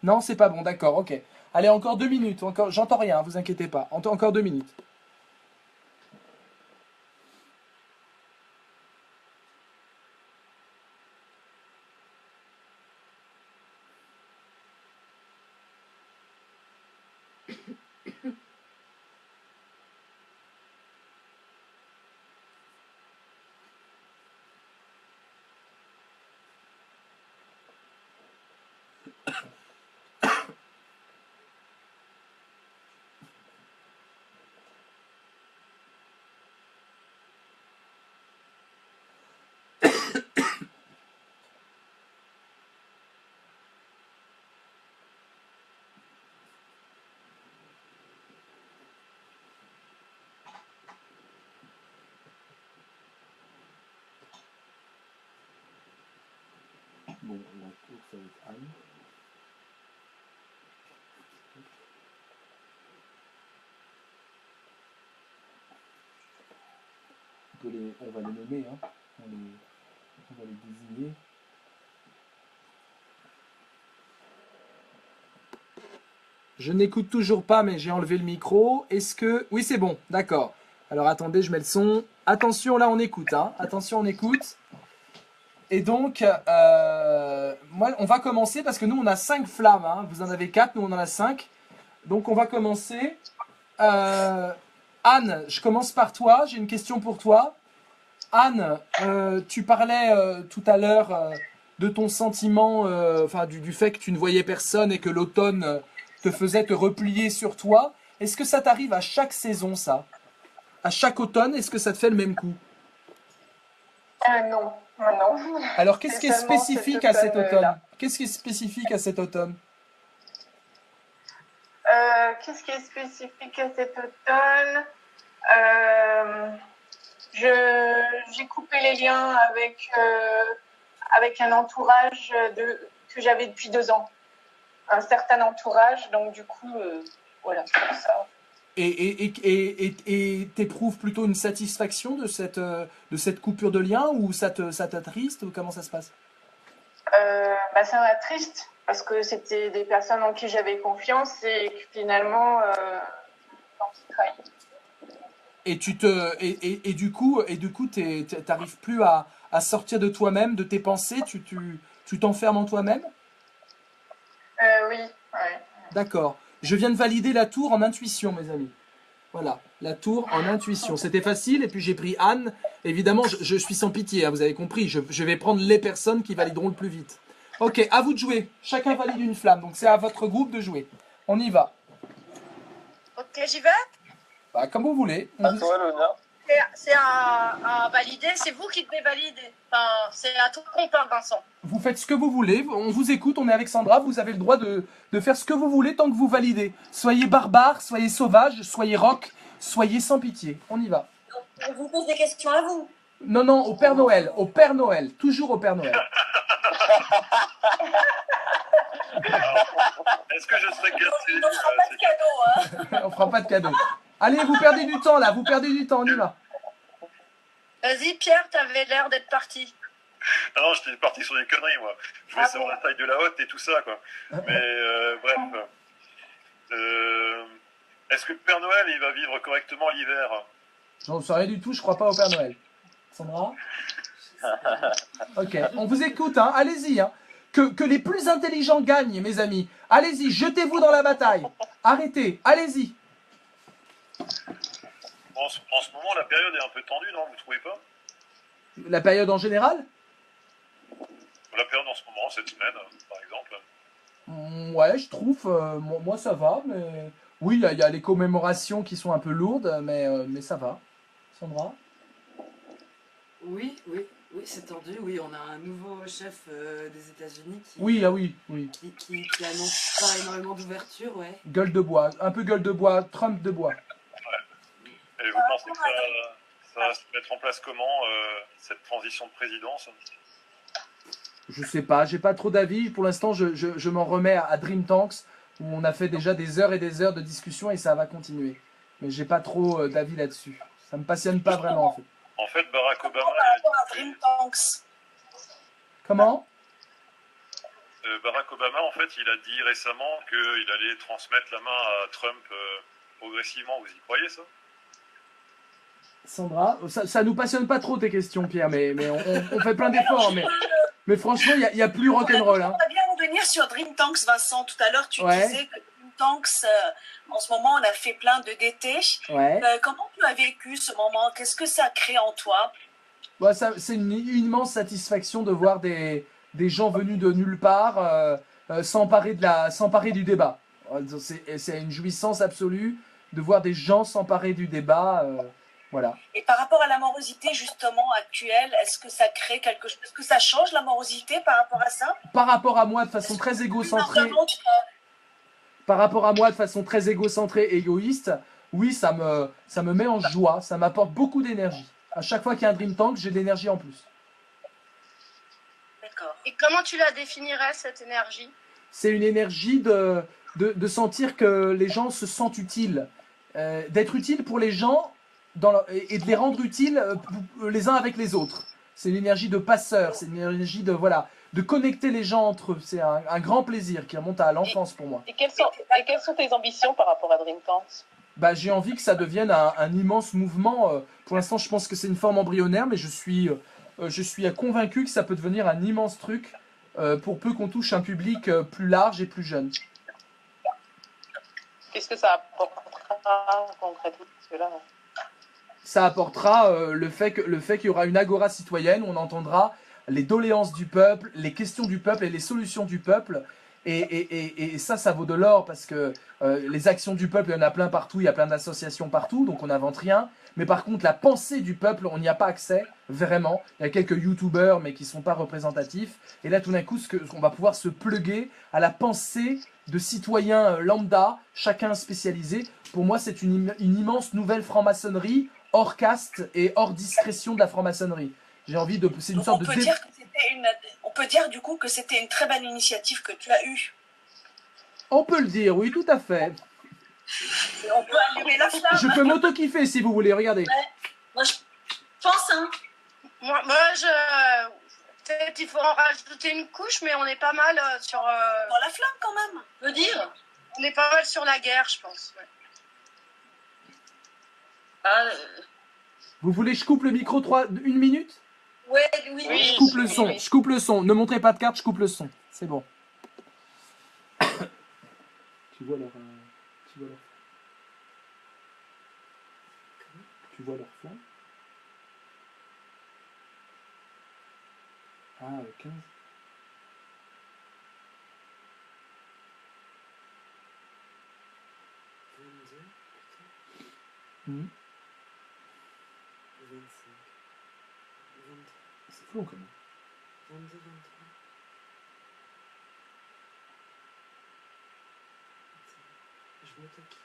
Non, c'est pas bon, d'accord, ok. Allez, encore 2 minutes, encore, j'entends rien, vous inquiétez pas. Encore 2 minutes. Bon, la tour, ça va être Anne. On va les nommer, hein. On va les désigner. Je n'écoute toujours pas, mais j'ai enlevé le micro. Est-ce que... Oui, c'est bon, d'accord. Alors attendez, je mets le son. Attention, là on écoute, hein. Attention, on écoute. Et donc, moi moi, on va commencer parce que nous, on a 5 flammes. Hein. Vous en avez 4, nous, on en a 5. Donc, on va commencer. Anne, je commence par toi. J'ai une question pour toi. Anne, tu parlais tout à l'heure de ton sentiment, enfin du fait que tu ne voyais personne et que l'automne te faisait te replier sur toi. Est-ce que ça t'arrive à chaque saison, ça? À chaque automne, est-ce que ça te fait le même coup? Non, non. Alors, qu'est-ce qui est seulement spécifique cet à cet automne? automne-là. Qu'est-ce qui est spécifique à cet automne? Qu'est-ce qui est spécifique à cet automne? J'ai coupé les liens avec un entourage que j'avais depuis 2 ans. Un certain entourage, donc du coup, voilà, c'est pour ça. Et t'éprouves plutôt une satisfaction de cette coupure de lien ou ça t'attriste ou comment ça se passe? Ça m'attriste parce que c'était des personnes en qui j'avais confiance et que finalement, ils trahissent. Et du coup, t'arrives plus à sortir de toi-même, de tes pensées, tu t'enfermes en toi-même? Oui, ouais. D'accord. Je viens de valider la tour en intuition, mes amis. Voilà, la tour en intuition. C'était facile, et puis j'ai pris Anne. Évidemment, je suis sans pitié, hein, vous avez compris. Je vais prendre les personnes qui valideront le plus vite. Ok, à vous de jouer. Chacun valide une flamme, donc c'est à votre groupe de jouer. On y va. Ok, j'y vais. Bah, comme vous voulez. À toi, l'honneur. C'est à valider, c'est vous qui devez valider. Enfin, c'est à toi qu'on parle, Vincent. Vous faites ce que vous voulez, on vous écoute, on est avec Sandra, vous avez le droit de faire ce que vous voulez tant que vous validez. Soyez barbare, soyez sauvage, soyez rock, soyez sans pitié. On y va. On vous pose des questions à vous. Non, non, au Père Noël, toujours au Père Noël. Est-ce que je serais gâté? On ne fera pas de cadeau, hein. On fera pas de cadeau. Allez, vous perdez du temps là, vous perdez du temps, on y va. Vas-y, Pierre, t'avais l'air d'être parti. Ah non, j'étais parti sur des conneries, moi. Je voulais savoir la taille de la hotte et tout ça, quoi. Mais bref. Est-ce que le Père Noël, il va vivre correctement l'hiver? J'en sais rien du tout, je crois pas au Père Noël. Sandra? Ok, on vous écoute, hein. Allez-y. Hein. Que les plus intelligents gagnent, mes amis. Allez-y, jetez-vous dans la bataille. Arrêtez, allez-y. En ce moment, la période est un peu tendue, non? Vous trouvez pas? La période en général? La période en ce moment, cette semaine, par exemple. Ouais, je trouve, moi ça va, mais... Oui, il y a les commémorations qui sont un peu lourdes, mais ça va. Sandra? Oui, c'est tendu. Oui, on a un nouveau chef des États-Unis Oui, oui. Qui annonce pas énormément d'ouverture, ouais. Gueule de bois, un peu gueule de bois, Trump de bois. Ouais. Et vous pensez que ça va se mettre en place comment, cette transition de présidence? Je sais pas, j'ai pas trop d'avis. Pour l'instant, je m'en remets à Dream Tanks, où on a fait déjà des heures et des heures de discussion et ça va continuer. Mais j'ai pas trop d'avis là-dessus. Ça me passionne pas vraiment, en fait. En fait, Barack Obama... Par rapport à Dream Tanks. Comment? Barack Obama, en fait, il a dit récemment qu'il allait transmettre la main à Trump progressivement. Vous y croyez, ça? Sandra, ça nous passionne pas trop tes questions, Pierre, mais on fait plein d'efforts. Mais franchement, il y a plus rock'n'roll. Hein. On va bien revenir sur Dream Tanks, Vincent. Tout à l'heure, tu disais que Dream Tanks, en ce moment, on a fait plein de DT. Ouais. Comment tu as vécu ce moment? Qu'est-ce que ça crée en toi? Ouais, c'est une immense satisfaction de voir des gens venus de nulle part s'emparer du débat. C'est une jouissance absolue de voir des gens s'emparer du débat. Voilà. Et par rapport à la morosité justement actuelle, est-ce que ça crée quelque chose? Est-ce que ça change la morosité par rapport à ça? Par rapport à moi de façon très égocentrée. Par rapport à moi de façon très égocentrée et égoïste, oui, ça me met en joie, ça m'apporte beaucoup d'énergie. À chaque fois qu'il y a un Dream Tank, j'ai de l'énergie en plus. D'accord. Et comment tu la définirais, cette énergie? C'est une énergie de sentir que les gens se sentent utiles, d'être utile pour les gens et de les rendre utiles les uns avec les autres. C'est une énergie de passeur, c'est une énergie de connecter les gens entre eux. C'est un grand plaisir qui remonte à l'enfance pour moi. Et quelles sont tes ambitions par rapport à Dream Tanks? Bah, j'ai envie que ça devienne un immense mouvement. Pour l'instant, je pense que c'est une forme embryonnaire, mais je suis convaincu que ça peut devenir un immense truc pour peu qu'on touche un public plus large et plus jeune. Qu'est-ce que ça apportera concrètement? Parce que là, Ça apportera le fait qu'il y aura une agora citoyenne où on entendra les doléances du peuple, les questions du peuple et les solutions du peuple. Et ça vaut de l'or parce que les actions du peuple, il y en a plein partout, il y a plein d'associations partout, donc on n'invente rien. Mais par contre, la pensée du peuple, on n'y a pas accès, vraiment. Il y a quelques youtubeurs, mais qui ne sont pas représentatifs. Et là, tout d'un coup, on va pouvoir se pluguer à la pensée de citoyens lambda, chacun spécialisé. Pour moi, c'est une immense nouvelle franc-maçonnerie, hors caste et hors discrétion de la franc-maçonnerie. J'ai envie de... C'est une Donc, sorte de... on peut dire du coup que c'était une très belle initiative que tu as eue. On peut le dire, oui, tout à fait. Et on peut allumer la flamme. Je peux m'auto-kiffer si vous voulez, regardez. Ouais. Moi, je pense, hein. Moi, peut-être il faut en rajouter une couche, mais on est pas mal sur. Dans la flamme quand même. On peut dire. On est pas mal sur la guerre, je pense. Ouais. Ah, Vous voulez que je coupe le micro 1 minute? ouais, oui. Je coupe le son, je coupe le son. Ne montrez pas de carte, je coupe le son. C'est bon. Tu vois leur... Tu vois leur flamme? Ah, 15. Mmh. C'est fou quand même. Je m'auto-kiffe.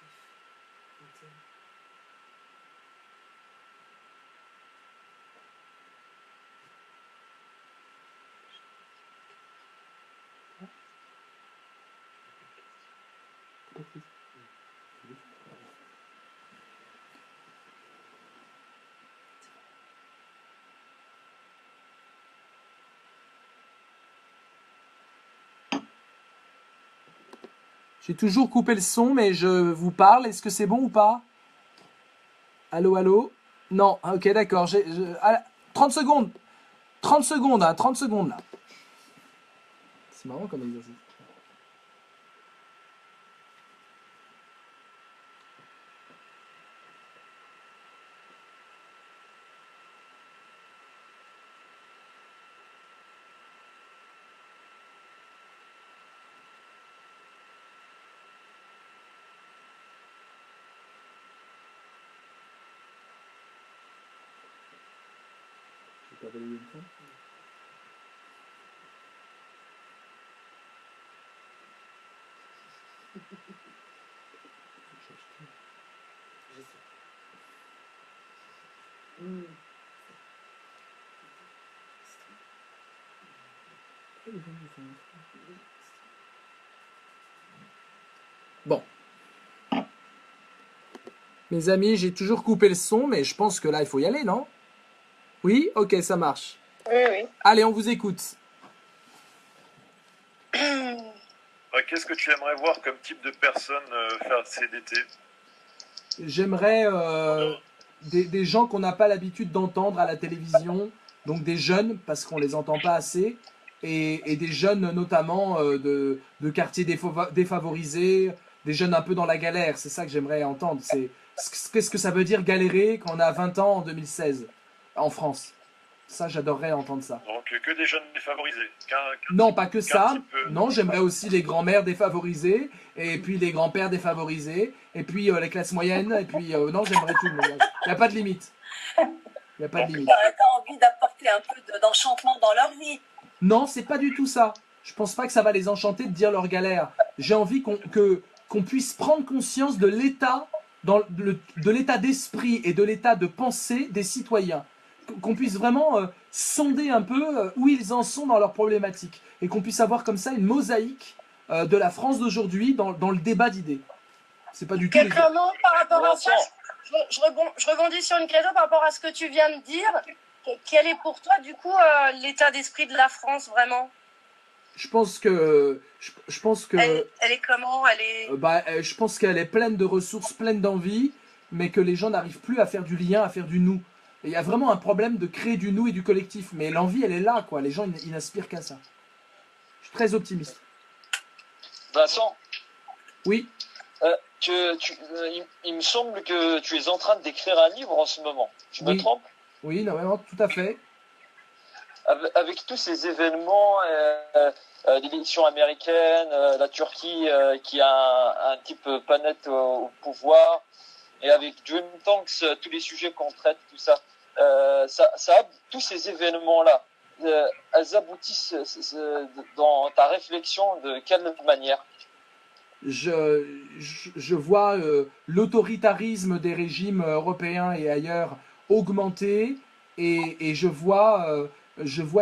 J'ai toujours coupé le son, mais je vous parle. Est-ce que c'est bon ou pas? Allô, allô? Non, ok, d'accord. 30 secondes. 30 secondes, hein, 30 secondes là. C'est marrant comme exercice. Pas validé une fois. Je sais. Mmh. Bon. Mes amis, j'ai toujours coupé le son, mais je pense que là, il faut y aller, non? Oui? Ok, ça marche. Oui, oui. Allez, on vous écoute. Qu'est-ce que tu aimerais voir comme type de personne faire CDT? J'aimerais des gens qu'on n'a pas l'habitude d'entendre à la télévision, donc des jeunes, parce qu'on les entend pas assez, et des jeunes notamment de quartiers défavorisés, des jeunes un peu dans la galère. C'est ça que j'aimerais entendre. Qu'est-ce que ça veut dire galérer quand on a 20 ans en 2016 en France? Ça, j'adorerais entendre ça. Donc que des jeunes défavorisés. Non, pas que ça. Peu... Non, j'aimerais aussi les grands-mères défavorisées, et puis les grands-pères défavorisés, et puis les classes moyennes, et puis non, j'aimerais tout. Il n'y a pas de limite. Il n'y a pas de limite. T'as envie d'apporter un peu d'enchantement dans leur vie. Non, c'est pas du tout ça. Je pense pas que ça va les enchanter de dire leur galère. J'ai envie qu'on puisse prendre conscience de l'état de l'état d'esprit et de l'état de pensée des citoyens. Qu'on puisse vraiment sonder un peu où ils en sont dans leurs problématiques. Et qu'on puisse avoir comme ça une mosaïque de la France d'aujourd'hui dans le débat d'idées. C'est pas du tout... Quelques mots par rapport à ça. Je rebondis sur une question par rapport à ce que tu viens de dire. Quel est pour toi, du coup, l'état d'esprit de la France, vraiment? Je pense que... Elle est comment? Je pense qu'elle est pleine de ressources, pleine d'envie, mais que les gens n'arrivent plus à faire du lien, à faire du nous. Et il y a vraiment un problème de créer du nous et du collectif. Mais l'envie, elle est là, quoi. Les gens, ils n'aspirent qu'à ça. suis très optimiste. Vincent, Oui, il me semble que tu es en train d'écrire un livre en ce moment. Je me oui, trompe? oui, normalement, tout à fait. Avec tous ces événements, l'élection américaine, la Turquie qui a un type pas net au pouvoir, et avec Dream Tanks, tous les sujets qu'on traite, tout ça, tous ces événements-là, elles aboutissent dans ta réflexion de quelle manière? Je vois l'autoritarisme des régimes européens et ailleurs augmenter et je vois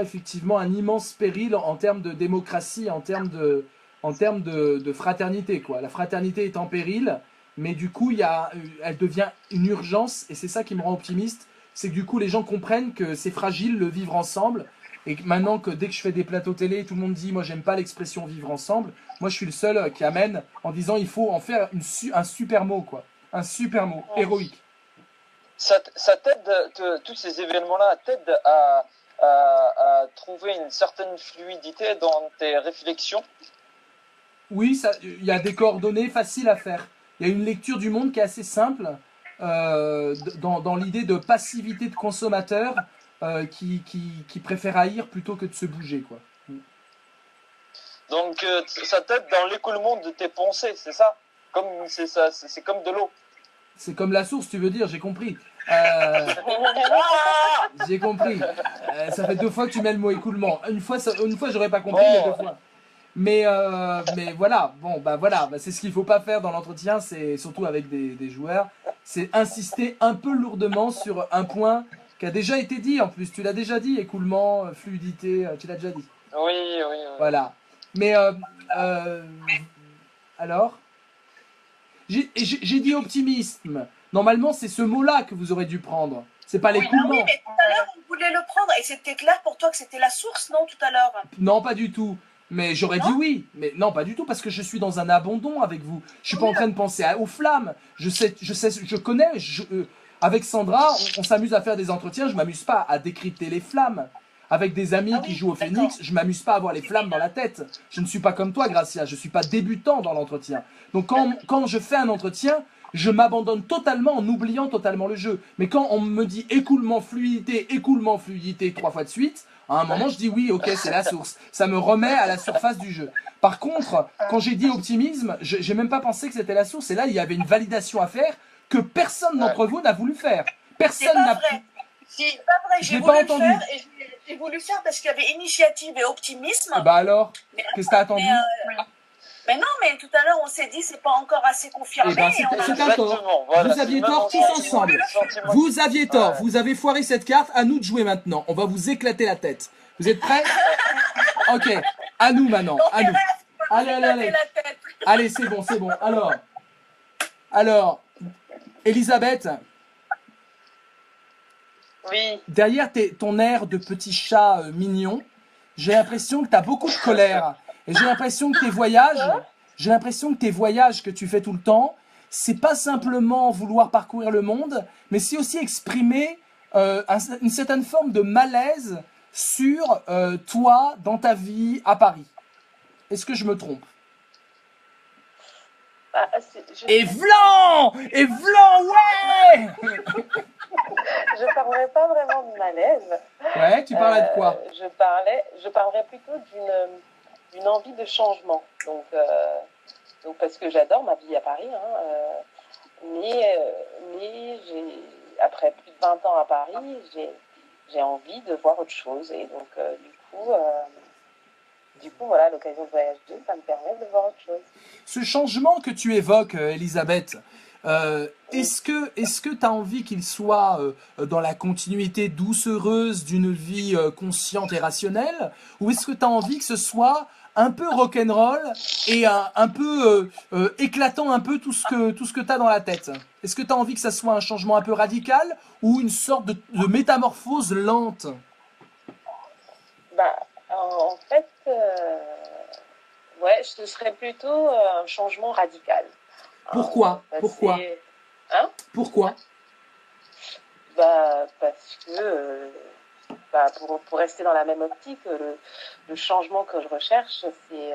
effectivement un immense péril en termes de démocratie, en termes de fraternité, quoi. La fraternité est en péril, mais du coup, elle devient une urgence et c'est ça qui me rend optimiste, c'est que du coup, les gens comprennent que c'est fragile le vivre ensemble et que maintenant que dès que je fais des plateaux télé, tout le monde dit, moi, j'aime pas l'expression vivre ensemble. Moi, je suis le seul qui amène en disant il faut en faire un super mot, quoi. Un super mot, héroïque. Ça t'aide, tous ces événements-là t'aident à trouver une certaine fluidité dans tes réflexions? Oui, il y a des coordonnées faciles à faire. Il y a une lecture du monde qui est assez simple, dans l'idée de passivité de consommateur qui préfère haïr plutôt que de se bouger, quoi. Donc ça t'aide dans l'écoulement de tes pensées, c'est ça? Comme c'est ça, c'est comme de l'eau. C'est comme la source, tu veux dire, j'ai compris. J'ai compris. Ça fait 2 fois que tu mets le mot écoulement. Une fois j'aurais pas compris, mais 2 fois. Mais voilà, bon, bah voilà, c'est ce qu'il faut pas faire dans l'entretien, c'est surtout avec des joueurs, c'est insister un peu lourdement sur un point qui a déjà été dit, en plus, tu l'as déjà dit, écoulement, fluidité, tu l'as déjà dit. Oui. Voilà. Mais, alors, j'ai dit optimisme. Normalement, c'est ce mot-là que vous aurez dû prendre. C'est pas l'écoulement. Oui, mais tout à l'heure, on voulait le prendre et c'était clair pour toi que c'était la source, non, tout à l'heure? Non, pas du tout. Mais j'aurais dit oui. Mais non, pas du tout, parce que je suis dans un abandon avec vous. Je suis pas en train de penser aux flammes. Je connais. Avec Sandra, on s'amuse à faire des entretiens. Je m'amuse pas à décrypter les flammes. Avec des amis qui jouent au Phoenix, je m'amuse pas à avoir les flammes dans la tête. Je ne suis pas comme toi, Gracia. Je suis pas débutant dans l'entretien. Donc quand je fais un entretien, je m'abandonne totalement en oubliant totalement le jeu. Mais quand on me dit écoulement, fluidité 3 fois de suite, à un moment je dis oui, ok, c'est la source. Ça me remet à la surface du jeu. Par contre, quand j'ai dit optimisme, j'ai même pas pensé que c'était la source. Et là, il y avait une validation à faire que personne d'entre vous n'a voulu faire. Personne n'a. C'est pas vrai, j'ai voulu le faire et j'ai voulu faire parce qu'il y avait initiative et optimisme. Bah alors, qu'est-ce que t'as attendu? Mais non, mais tout à l'heure on s'est dit c'est pas encore assez confirmé. Eh ben, c'est un tort. Voilà, vous aviez tort tous ensemble. Vous aviez tort. Vous avez foiré cette carte. À nous de jouer maintenant. On va vous éclater la tête. Vous êtes prêts? Ok. À nous maintenant. À nous. Allez. Allez, c'est bon. Alors, Elisabeth. Oui. Derrière ton air de petit chat mignon, j'ai l'impression que tu as beaucoup de colère. Et j'ai l'impression que tes voyages que tu fais tout le temps, c'est pas simplement vouloir parcourir le monde, mais c'est aussi exprimer une certaine forme de malaise sur toi, dans ta vie à Paris. Est-ce que je me trompe? Et vlan, ouais. Je parlerais pas vraiment de malaise. Ouais, tu parlais de quoi? Je parlerais plutôt d'une envie de changement. Donc parce que j'adore ma vie à Paris, mais après plus de 20 ans à Paris, j'ai envie de voir autre chose. Et donc du coup, voilà, l'occasion de voyager, ça me permet de voir autre chose. Ce changement que tu évoques, Elisabeth, est-ce que tu as envie qu'il soit dans la continuité douce, heureuse d'une vie consciente et rationnelle, ou est-ce que tu as envie que ce soit un peu rock'n'roll et un peu éclatant un peu tout ce que tu as dans la tête? Est-ce que tu as envie que ça soit un changement un peu radical ou une sorte de métamorphose lente? En fait, ouais, ce serait plutôt un changement radical. Pourquoi? Pourquoi? bah, pour rester dans la même optique, le changement que je recherche, c'est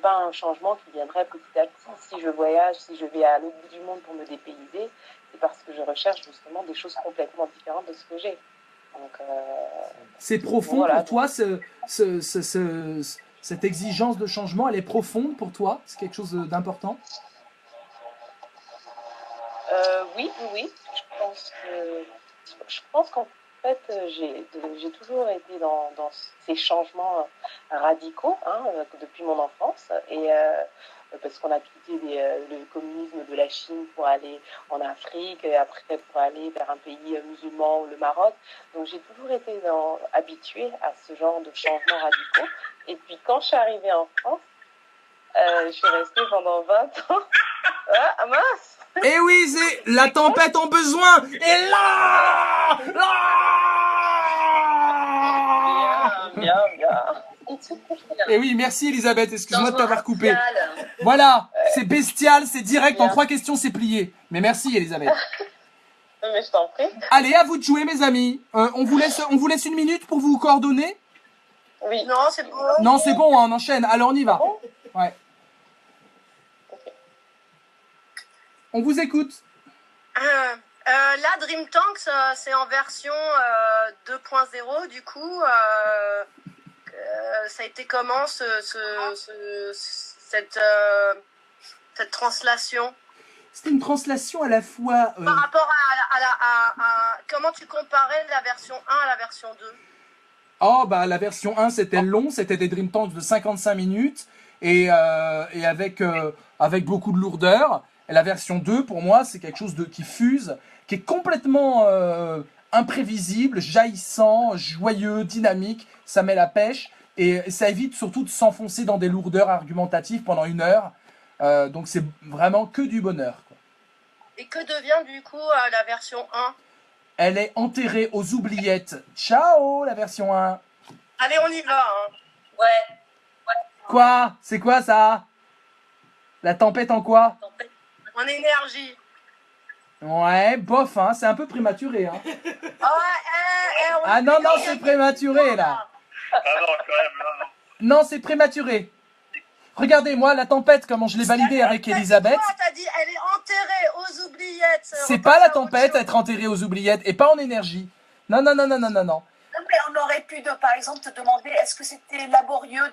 pas un changement qui viendrait petit à petit. Si je voyage, si je vais à l'autre bout du monde pour me dépayser, c'est parce que je recherche justement des choses complètement différentes de ce que j'ai. Donc, C'est profond voilà. pour toi, cette exigence de changement, elle est profonde pour toi? C'est quelque chose d'important? Oui. Je pense qu'en fait, j'ai toujours été dans ces changements radicaux depuis mon enfance. Et parce qu'on a quitté le communisme de la Chine pour aller en Afrique, et après pour aller vers un pays musulman, le Maroc. Donc j'ai toujours été habituée à ce genre de changements radicaux. Et puis quand je suis arrivée en France, je suis restée pendant 20 ans. Ah mince! Eh oui, c'est la tempête en besoin. Et là, Bien. Et oui, merci Elisabeth, excuse-moi de t'avoir coupé. Bestial. Voilà, c'est bestial, c'est direct, en Bien. 3 questions c'est plié. Mais merci Elisabeth. Mais je t'en prie. Allez, à vous de jouer mes amis. On vous laisse 1 minute pour vous coordonner? Oui. Non, c'est bon. Non, c'est bon, hein, on enchaîne. Alors on y va. Ouais. On vous écoute. Là, Dream Tanks, c'est en version 2.0. Du coup, ça a été comment cette translation C'était une translation à la fois. par rapport à comment tu comparais la version 1 à la version 2? Oh, bah la version 1 c'était long, c'était des Dream Tanks de 55 minutes et avec beaucoup de lourdeur. Et la version 2, pour moi, c'est quelque chose qui fuse, qui est complètement imprévisible, jaillissant, joyeux, dynamique. Ça met la pêche et ça évite surtout de s'enfoncer dans des lourdeurs argumentatives pendant 1 heure. Donc c'est vraiment que du bonheur, quoi. Et que devient du coup la version 1? Elle est enterrée aux oubliettes. Ciao, la version 1. Allez, on y va. Ouais. Quoi? C'est quoi ça? La tempête en quoi? En énergie. Ouais, bof, hein, c'est un peu prématuré. Hein. Ah non, c'est prématuré là. Ah non, quand même, là, non. Non, c'est prématuré. Regardez, moi, la tempête, comment je l'ai validée avec Elisabeth. T'as dit, elle est enterrée aux oubliettes. C'est pas la tempête, être enterrée aux oubliettes et pas en énergie. Non. Non, mais on aurait pu, par exemple, te demander est-ce que c'était laborieux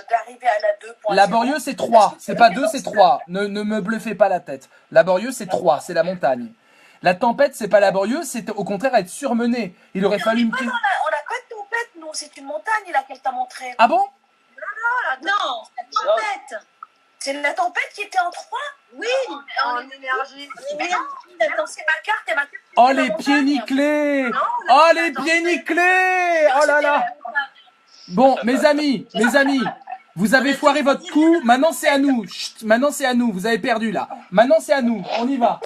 d'arriver à la 2.0? Laborieux, c'est 3. C'est pas 2, c'est 3. Ne me bluffez pas la tête. Laborieux, c'est 3. C'est la montagne. La tempête, c'est pas laborieux, c'est au contraire être surmené. Il aurait fallu me... On n'a pas de tempête, nous. C'est une montagne, là, qu'elle t'a montré. Ah bon? Non, la tempête. C'est la tempête qui était en 3? Oui, en énergie. Mais non, attends, c'est ma carte et ma carte. Oh, les pieds nickelés! Oh, les pieds nickelés! Oh là là! Bon, mes amis, vous avez foiré votre coup. Maintenant, c'est à nous. Chut, maintenant, c'est à nous. Vous avez perdu, là. Maintenant, c'est à nous. On y va.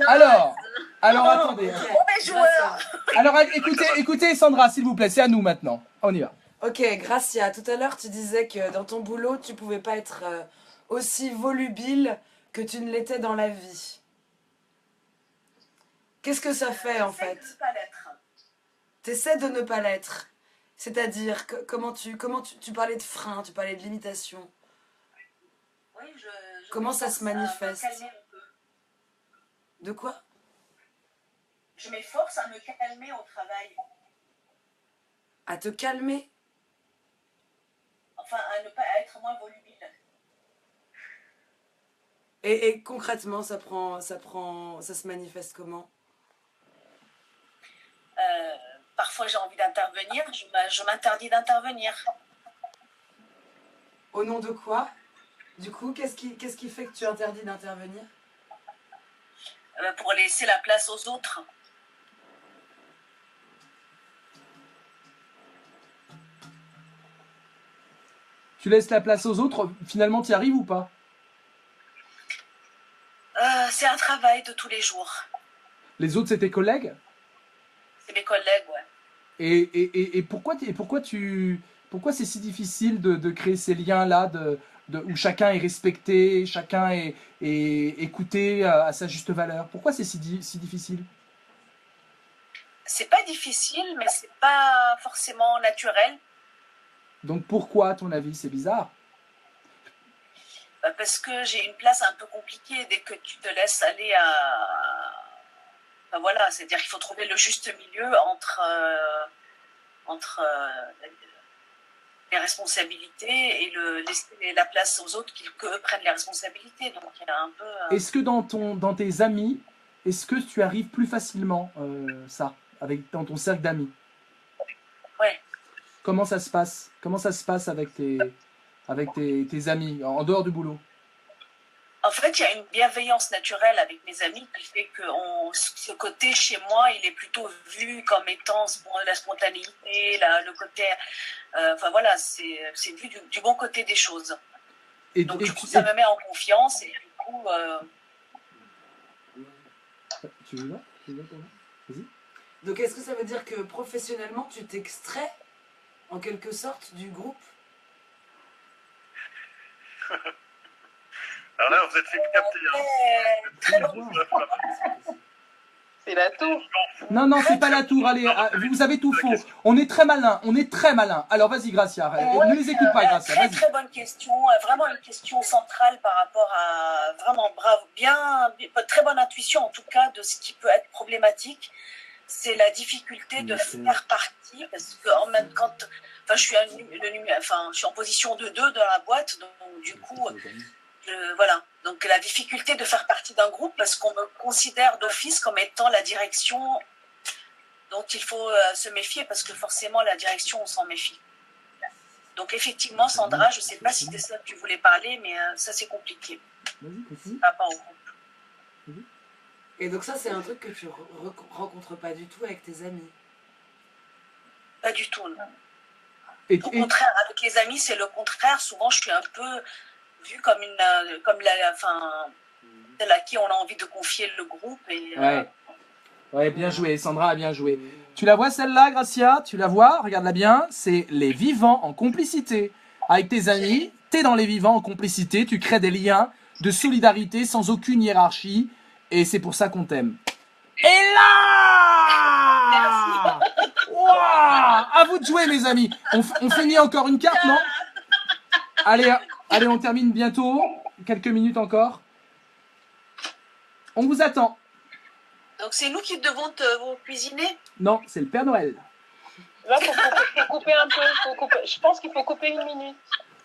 Alors, attendez. Mauvais joueur. Alors, écoutez, Sandra, s'il vous plaît. C'est à nous, maintenant. On y va. Ok, Gracia, tout à l'heure tu disais que dans ton boulot tu pouvais pas être aussi volubile que tu ne l'étais dans la vie. Qu'est-ce que ça fait en fait? T'essaies de ne pas l'être. C'est-à-dire, comment tu parlais de frein, tu parlais de limitation. Oui, comment ça se manifeste? À me calmer un peu. De quoi? Je m'efforce à me calmer au travail. À te calmer? Enfin, à être moins volubile. Et concrètement, ça se manifeste comment? Parfois, j'ai envie d'intervenir, je m'interdis d'intervenir. Au nom de quoi? Du coup, qu'est-ce qui fait que tu interdis d'intervenir? Pour laisser la place aux autres. Tu laisses la place aux autres. Finalement, tu y arrives ou pas? C'est un travail de tous les jours. Les autres, c'est tes collègues? C'est mes collègues, ouais. Et pourquoi c'est si difficile de créer ces liens-là où chacun est respecté, chacun est écouté à sa juste valeur? Pourquoi c'est si difficile? c'est pas difficile, mais c'est pas forcément naturel. Donc pourquoi, à ton avis? C'est bizarre. Parce que j'ai une place un peu compliquée dès que tu te laisses aller à... Enfin, voilà, c'est-à-dire qu'il faut trouver le juste milieu entre les responsabilités et laisser la place aux autres qu'eux prennent les responsabilités. Donc il y a un peu... Est-ce que dans tes amis, est-ce que tu arrives plus facilement ça, dans ton cercle d'amis? Ouais. Comment ça se passe? Comment ça se passe avec tes amis, en dehors du boulot? En fait, il y a une bienveillance naturelle avec mes amis qui fait que ce côté chez moi, il est plutôt vu comme étant la spontanéité, le côté... enfin voilà, c'est vu du bon côté des choses. Donc du coup, ça me met en confiance et du coup... Tu veux là? Vas-y. Donc est-ce que ça veut dire que professionnellement, tu t'extrais en quelque sorte du groupe? Alors là, vous êtes fait capter. Très long. C'est la tour. Non, c'est pas la tour. Allez, vous avez tout faux. On est très malin. Alors vas-y, Gracia. Ne les écoute pas, Gracia. Très Vas-y. très bonne question. Vraiment une question centrale par rapport à... Vraiment bravo. Très bonne intuition en tout cas de ce qui peut être problématique. C'est la difficulté de faire partie. Parce que quand... Enfin, je suis en position de 2 dans la boîte. Donc du coup... voilà, donc la difficulté de faire partie d'un groupe parce qu'on me considère d'office comme étant la direction dont il faut se méfier parce que forcément la direction on s'en méfie. Donc effectivement Sandra, je ne sais pas si c'est ça que tu voulais parler, mais ça c'est compliqué. Par rapport au groupe. Et donc ça c'est un truc que tu rencontres pas du tout avec tes amis? Pas du tout, non. Au contraire, avec les amis c'est le contraire, souvent je suis un peu... vu comme celle à qui on a envie de confier le groupe. Et, Ouais, bien joué, Sandra a bien joué. Tu la vois celle-là, Gracia? Tu la vois? Regarde-la bien. C'est les vivants en complicité. Avec tes amis, t'es dans les vivants en complicité, tu crées des liens de solidarité sans aucune hiérarchie. Et c'est pour ça qu'on t'aime. Et là! Wow! À vous de jouer, mes amis. On finit encore une carte, non? Allez, on termine bientôt. Quelques minutes encore. On vous attend. Donc c'est nous qui devons vous cuisiner? Non, c'est le Père Noël. Là, faut couper un peu. Je pense qu'il faut couper 1 minute.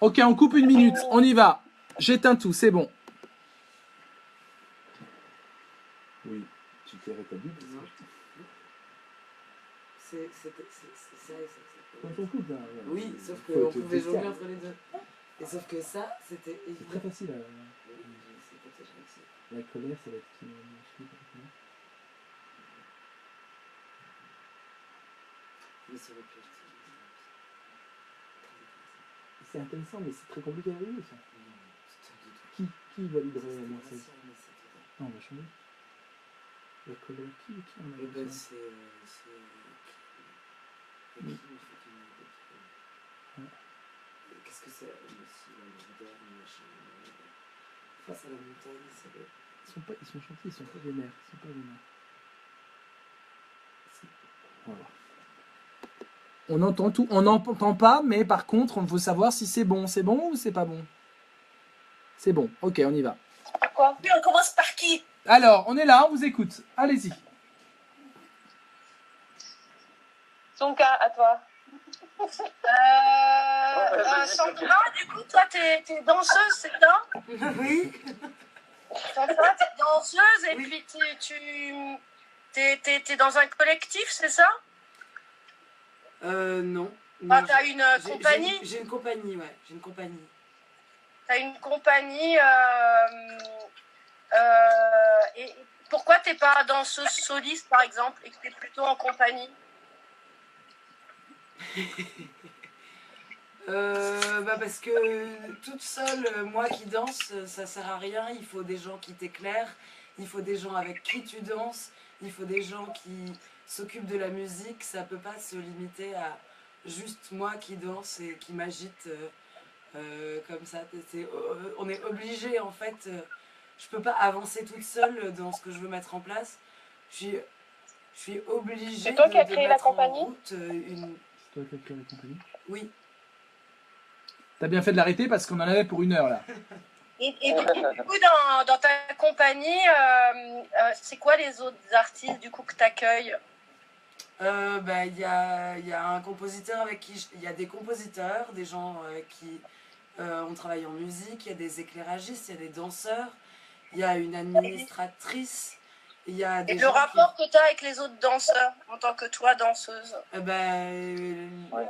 Ok, on coupe 1 minute. On y va. J'éteins tout, c'est bon. Oui, tu t'es rétabli. C'est ça. On s'en fout, là. Oui, sauf qu'on pouvait jongler entre les deux. Et sauf que ça, c'était évident. C'est très facile. La colère, ça va être qui? C'est intéressant, mais c'est très compliqué à valider, ça. Qui validerait au moins ça? Non, on va changer. La colère, qui on a Qu'est-ce que c'est la montagne, machin. Face à la montagne, ça va. Ils sont gentils, ils sont pas vénères. Voilà. On entend tout, on n'entend pas, mais par contre, on veut savoir si c'est bon. C'est bon ou c'est pas bon? C'est bon, ok, on y va. Quoi? Puis on commence par qui? Alors, on est là, on vous écoute. Allez-y. Sonka, à toi. Sandra, du coup, toi, t'es danseuse, c'est ça? Oui. Sandra, t'es danseuse et puis t'es dans un collectif, c'est ça? Non. Ah, t'as une compagnie? J'ai une compagnie, ouais. J'ai une compagnie. T'as une compagnie. Et pourquoi t'es pas danseuse soliste, par exemple, et que t'es plutôt en compagnie? Parce que toute seule, moi qui danse, ça sert à rien. Il faut des gens qui t'éclairent, il faut des gens avec qui tu danses, il faut des gens qui s'occupent de la musique. Ça peut pas se limiter à juste moi qui danse et qui m'agite comme ça. On est obligé en fait. Je peux pas avancer toute seule dans ce que je veux mettre en place. Je suis obligée C'est toi qui as de créé la mettre en compagnie? route une... C'est toi qui as créé la compagnie. Oui. T'as bien fait de l'arrêter parce qu'on en avait pour 1 heure là. Et du coup, dans ta compagnie, c'est quoi les autres artistes du coup que tu accueilles? Il y a un compositeur avec qui... Il y a des compositeurs, des gens avec qui on travaille en musique, il y a des éclairagistes, il y a des danseurs, il y a une administratrice, il y a des Et le gens rapport que tu as avec les autres danseurs en tant que toi, danseuse?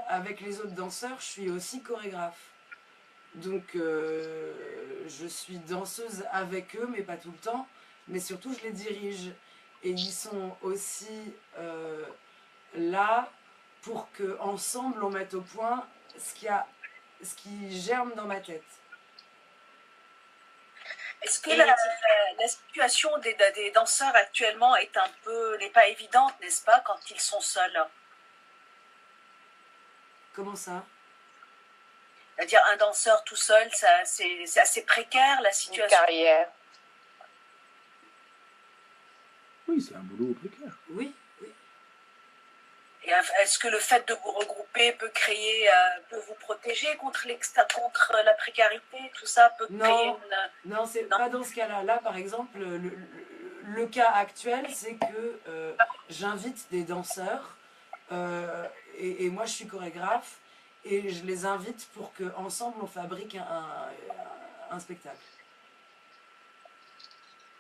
Avec les autres danseurs, je suis aussi chorégraphe. Donc, je suis danseuse avec eux, mais pas tout le temps. Mais surtout, je les dirige. Et ils sont aussi là pour qu'ensemble, on mette au point ce qui germe dans ma tête. Est-ce que la situation des danseurs actuellement n'est pas évidente, n'est-ce pas, quand ils sont seuls? Comment ça? C'est-à-dire un danseur tout seul, c'est assez précaire la situation. Une carrière. Oui, c'est un boulot précaire. Oui, oui. Et est-ce que le fait de vous regrouper peut vous protéger contre la précarité, tout ça peut créer une... Non, c'est pas dans ce cas-là. Là, par exemple, le cas actuel, c'est que j'invite des danseurs et moi, je suis chorégraphe et je les invite pour qu'ensemble, on fabrique un spectacle.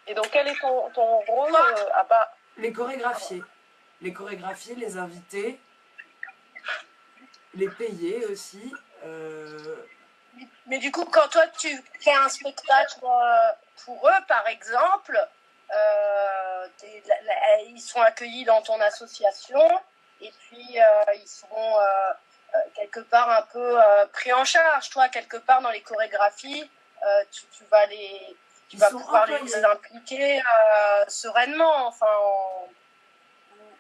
Et donc, quel est ton rôle à part... Les chorégraphier. Les chorégraphier, les inviter, les payer aussi. Mais du coup, quand toi, tu fais un spectacle pour eux, par exemple, ils sont accueillis dans ton association et puis ils seront quelque part un peu pris en charge. Toi, quelque part dans les chorégraphies, tu vas pouvoir les impliquer sereinement. Enfin,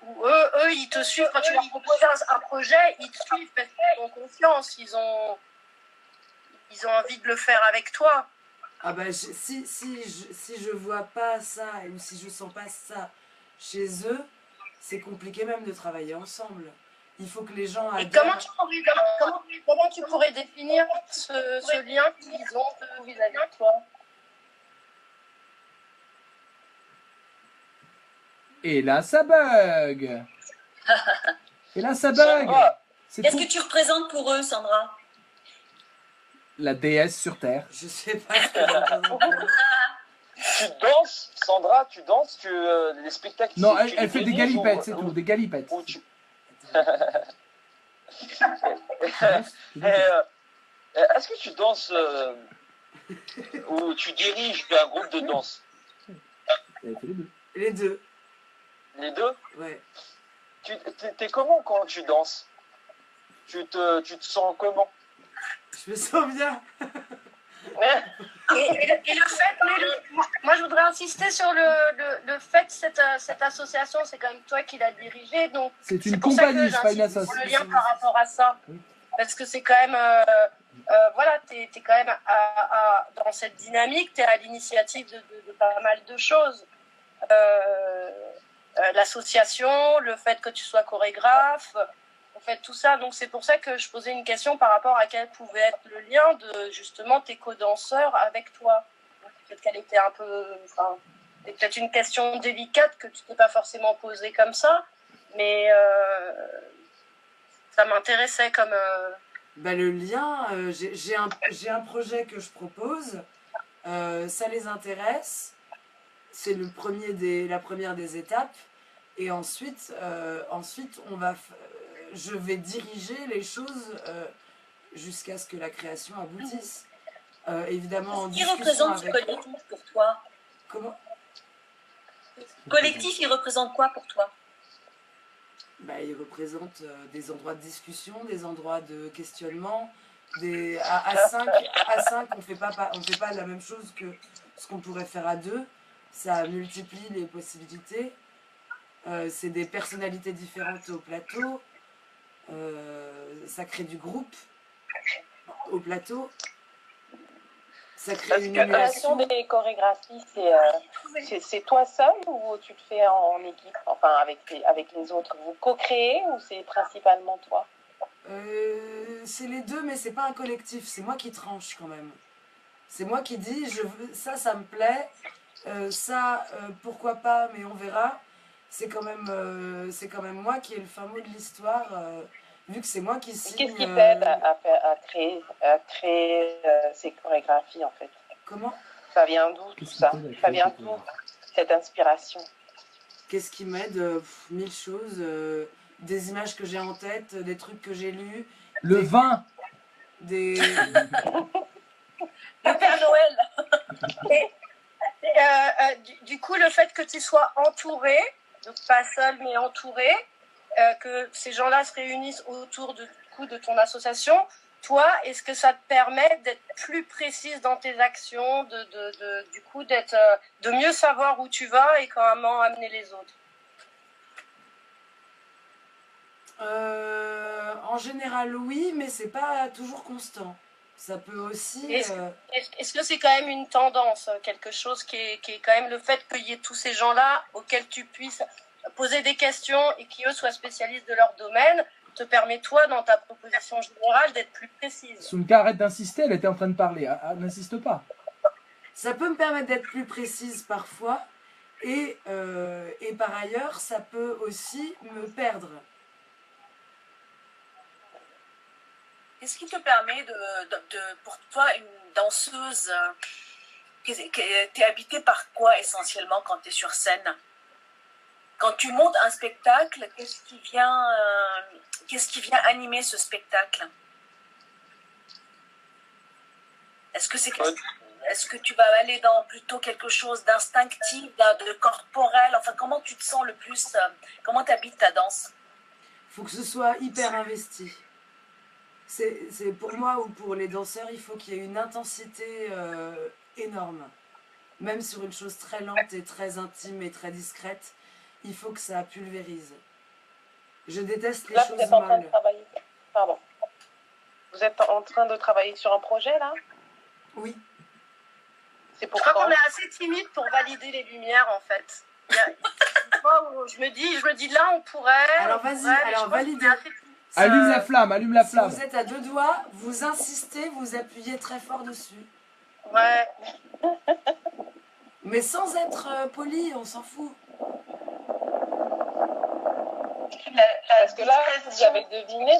eux, ils te suivent. Quand tu leur proposes un projet, ils te suivent parce qu'ils ont confiance. Ils ont envie de le faire avec toi. Ah ben, si je vois pas ça ou si je sens pas ça chez eux, c'est compliqué même de travailler ensemble. Il faut que les gens adhèrent. Et comment tu pourrais définir ce lien qu'ils ont vis-à-vis de toi? Et là, ça bug. Et là, ça bug. Qu'est-ce que tu représentes pour eux, Sandra? La déesse sur Terre. Je sais pas. Tu danses, Sandra, tu danses, les spectacles. Non, elle fait des galipettes, c'est tout, des galipettes. Est-ce que tu danses ou tu diriges un groupe de danse? Elle fait les deux. Les deux. Les deux? Ouais. T'es comment quand tu danses? Tu te sens comment? Je me sens bien. Et le fait, moi je voudrais insister sur le fait que cette association, c'est quand même toi qui l'as dirigée, donc c'est une compagnie, c'est pas une association. Le lien par rapport à ça, parce que c'est quand même, voilà, t'es quand même dans cette dynamique, t'es à l'initiative de pas mal de choses. L'association, le fait que tu sois chorégraphe, en fait tout ça, donc c'est pour ça que je posais une question par rapport à quel pouvait être le lien de justement tes co-danseurs avec toi. Peut-être qu'elle était un peu, enfin, c'est peut-être une question délicate que tu t'es pas forcément posée comme ça, mais ça m'intéressait comme. Le lien, j'ai un projet que je propose, ça les intéresse, c'est la première des étapes, et ensuite je vais diriger les choses jusqu'à ce que la création aboutisse. Évidemment, en discussion avec... Qui représente ce collectif pour toi? Comment? Collectif, il représente quoi pour toi? Il représente des endroits de discussion, des endroits de questionnement. À 5, on fait pas la même chose que ce qu'on pourrait faire à 2. Ça multiplie les possibilités. C'est des personnalités différentes au plateau. Ça crée du groupe au plateau. Ça crée Parce une que création émulation. des chorégraphies, c'est toi seul ou tu le fais en équipe, enfin avec les autres? Vous co-créez ou c'est principalement toi? C'est les deux, mais c'est pas un collectif. C'est moi qui tranche quand même. C'est moi qui dis, je veux, ça me plaît. Pourquoi pas, mais on verra. C'est quand même moi qui ai le fin mot de l'histoire, vu que c'est moi qui Et signe. qu'est-ce qui t'aide à créer ces chorégraphies en fait? Comment? Ça vient d'où tout ça? Ça vient d'où cette inspiration? Qu'est-ce qui m'aide? Mille choses. Des images que j'ai en tête, des trucs que j'ai lus. Le vin. Des... Le Père Noël. Du coup, le fait que tu sois entouré, donc pas seul mais entouré, que ces gens-là se réunissent autour de ton association, toi, est-ce que ça te permet d'être plus précise dans tes actions, du coup de mieux savoir où tu vas et comment amener les autres? En général, oui, mais c'est pas toujours constant. Ça peut aussi. Est-ce que c'est quand même une tendance, quelque chose qui est quand même le fait qu'il y ait tous ces gens-là auxquels tu puisses poser des questions et qui eux soient spécialistes de leur domaine, te permet toi dans ta proposition générale d'être plus précise? Soumka, arrête d'insister, elle était en train de parler. N'insiste pas. Ça peut me permettre d'être plus précise parfois, et par ailleurs, ça peut aussi me perdre. Qu'est-ce qui te permet pour toi, une danseuse, t'es habitée par quoi essentiellement quand tu es sur scène? Quand tu montes un spectacle, qu'est-ce qui vient animer ce spectacle? Est-ce que tu vas aller dans plutôt quelque chose d'instinctif, de corporel? Enfin, comment tu te sens le plus? Comment tu habites ta danse? Faut que ce soit hyper investi. C'est pour moi ou pour les danseurs, il faut qu'il y ait une intensité énorme. Même sur une chose très lente et très intime et très discrète, il faut que ça pulvérise. Je déteste les Là, choses vous êtes en train de molles. travailler. Pardon. Vous êtes en train de travailler sur un projet là? Oui. C'est Je pour crois quand? qu'on est assez timide pour valider les lumières en fait. Il y a une fois où je me dis là on pourrait. Alors on vas-y, pourrait, mais alors je pense validez. qu'on est assez timide. Allume la flamme, allume la Si flamme. vous êtes à 2 doigts, vous insistez, vous appuyez très fort dessus. Ouais. Mais sans être poli, on s'en fout. Parce que là, vous avez deviné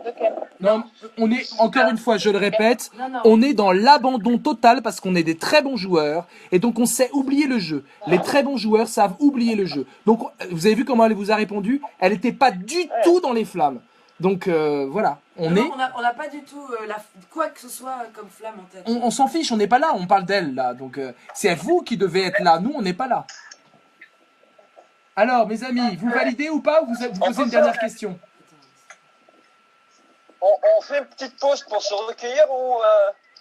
de quel... Non, on est, encore une fois, je le répète, Non. on est dans l'abandon total parce qu'on est des très bons joueurs et donc on sait oublier le jeu. Les très bons joueurs savent oublier le jeu. Donc, vous avez vu comment elle vous a répondu? Elle n'était pas du tout dans les flammes. Donc, voilà, On n'a pas du tout quoi que ce soit comme flamme en tête. on s'en fiche, on n'est pas là, on parle d'elle là. Donc, c'est vous qui devez être là, nous, on n'est pas là. Alors, mes amis, vous validez ou pas ou vous posez une dernière question? On fait une petite pause pour se recueillir ou...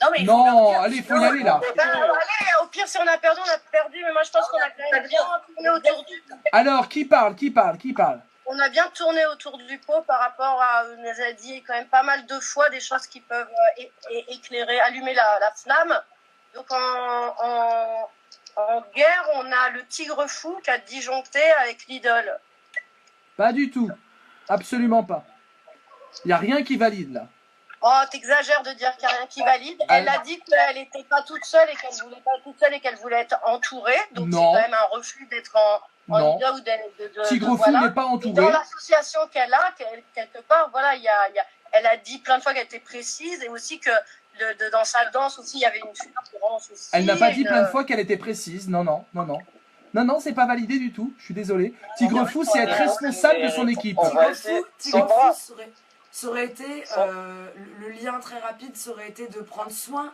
Non, mais Non, allez, il faut y aller là. Allez, au pire si on a perdu, mais moi je pense qu'on a quand même bien tourné autour du pot. Alors, qui parle? On a bien tourné autour du pot par rapport à, on nous a dit quand même pas mal de fois des choses qui peuvent éclairer, allumer la flamme. Donc en guerre, on a le tigre fou qui a disjoncté avec l'idole. Pas du tout. Absolument pas. Il n'y a rien qui valide là. Oh, t'exagères de dire qu'il n'y a rien qui valide. Elle a dit qu'elle n'était pas toute seule et qu'elle voulait pas toute seule et qu'elle voulait être entourée. Donc c'est Non. quand même un refus d'être en Non. idole ou de Tigre fou voilà. n'est pas Et entouré. dans l'association qu'elle a, quelque part, voilà, elle a dit plein de fois qu'elle était précise et aussi que dans sa danse aussi, il y avait une fulgurance aussi. Elle n'a pas dit plein de fois qu'elle était précise. Non, c'est pas validé du tout. Je suis désolé. Tigre fou, c'est être responsable de son équipe. Tigre fou, ça aurait été le lien très rapide, ça aurait été de prendre soin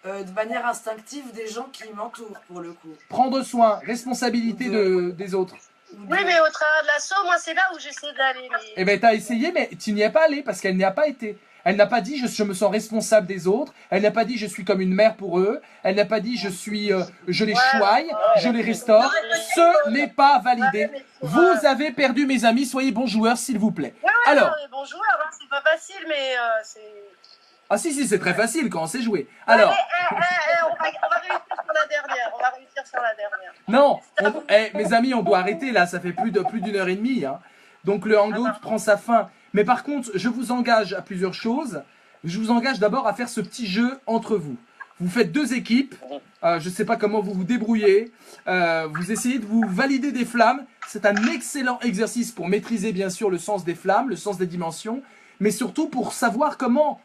de manière instinctive des gens qui m'entourent pour le coup. Prendre soin, responsabilité des autres. Oui, mais au travers de l'assaut, moi, c'est là où j'essaie d'aller. Eh ben, t'as essayé, mais tu n'y es pas allé parce qu'elle n'y a pas été. Elle n'a pas dit je me sens responsable des autres. Elle n'a pas dit je suis comme une mère pour eux. Elle n'a pas dit je les choigne, je les restaure. Ce n'est pas validé. Vous avez perdu, mes amis. Soyez bons joueurs, s'il vous plaît. Ouais, Alors. non, mais bon joueur, hein, c'est pas facile, mais c'est. Ah si, si, c'est très facile quand on sait jouer. Alors, On va réussir sur la dernière. On va réussir sur la dernière. non, mes amis, on doit arrêter là, ça fait plus d'une heure et demie. Hein. Donc le hangout prend sa fin. Mais par contre, je vous engage à plusieurs choses. Je vous engage d'abord à faire ce petit jeu entre vous. Vous faites 2 équipes. Je ne sais pas comment vous vous débrouillez. Vous essayez de vous valider des flammes. C'est un excellent exercice pour maîtriser bien sûr le sens des flammes, le sens des dimensions, mais surtout pour savoir comment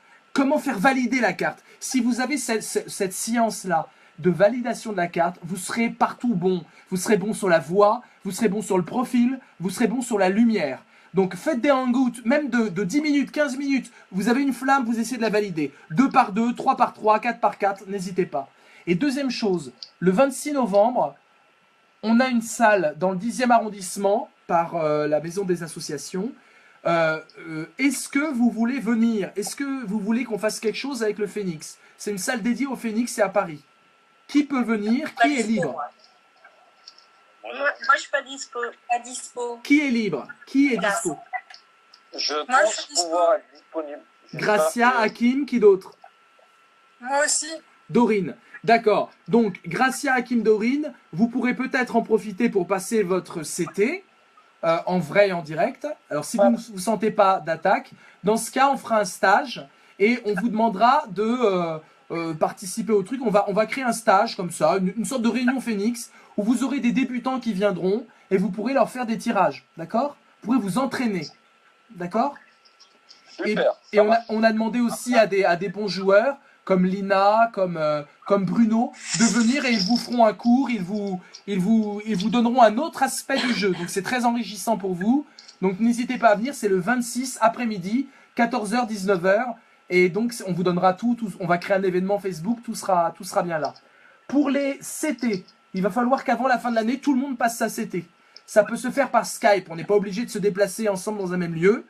faire valider la carte. Si vous avez cette science-là de validation de la carte, vous serez partout bon. Vous serez bon sur la voix, vous serez bon sur le profil, vous serez bon sur la lumière. Donc faites des hangouts, même de 10 minutes, 15 minutes. Vous avez une flamme, vous essayez de la valider. 2 par 2, 3 par 3, 4 par 4, n'hésitez pas. Et deuxième chose, le 26 novembre, on a une salle dans le 10e arrondissement par la Maison des Associations. Est-ce que vous voulez venir? Est-ce que vous voulez qu'on fasse quelque chose avec le Phénix? C'est une salle dédiée au Phénix, c'est à Paris. Qui peut venir? Qui est libre? Moi, je suis pas dispo. Qui est libre? Qui est dispo? Je pense pouvoir être disponible. Gracia, Hakim, qui d'autre? Moi aussi. Dorine. D'accord. Donc, Gracia, Hakim, Dorine, vous pourrez peut-être en profiter pour passer votre CT en vrai et en direct. Alors, si vous ne vous sentez pas d'attaque, dans ce cas, on fera un stage et on vous demandera de participer au truc. On va créer un stage comme ça, une sorte de réunion Phénix où vous aurez des débutants qui viendront et vous pourrez leur faire des tirages. D'accord? Vous pourrez vous entraîner. D'accord? Et on a demandé aussi à des bons joueurs comme Lina, comme Bruno, de venir et ils vous feront un cours, ils vous donneront un autre aspect du jeu. Donc c'est très enrichissant pour vous. Donc n'hésitez pas à venir, c'est le 26 après-midi, 14h, 19h. Et donc on vous donnera tout, on va créer un événement Facebook, tout sera bien là. Pour les CT, il va falloir qu'avant la fin de l'année, tout le monde passe sa CT. Ça peut se faire par Skype, on n'est pas obligé de se déplacer ensemble dans un même lieu.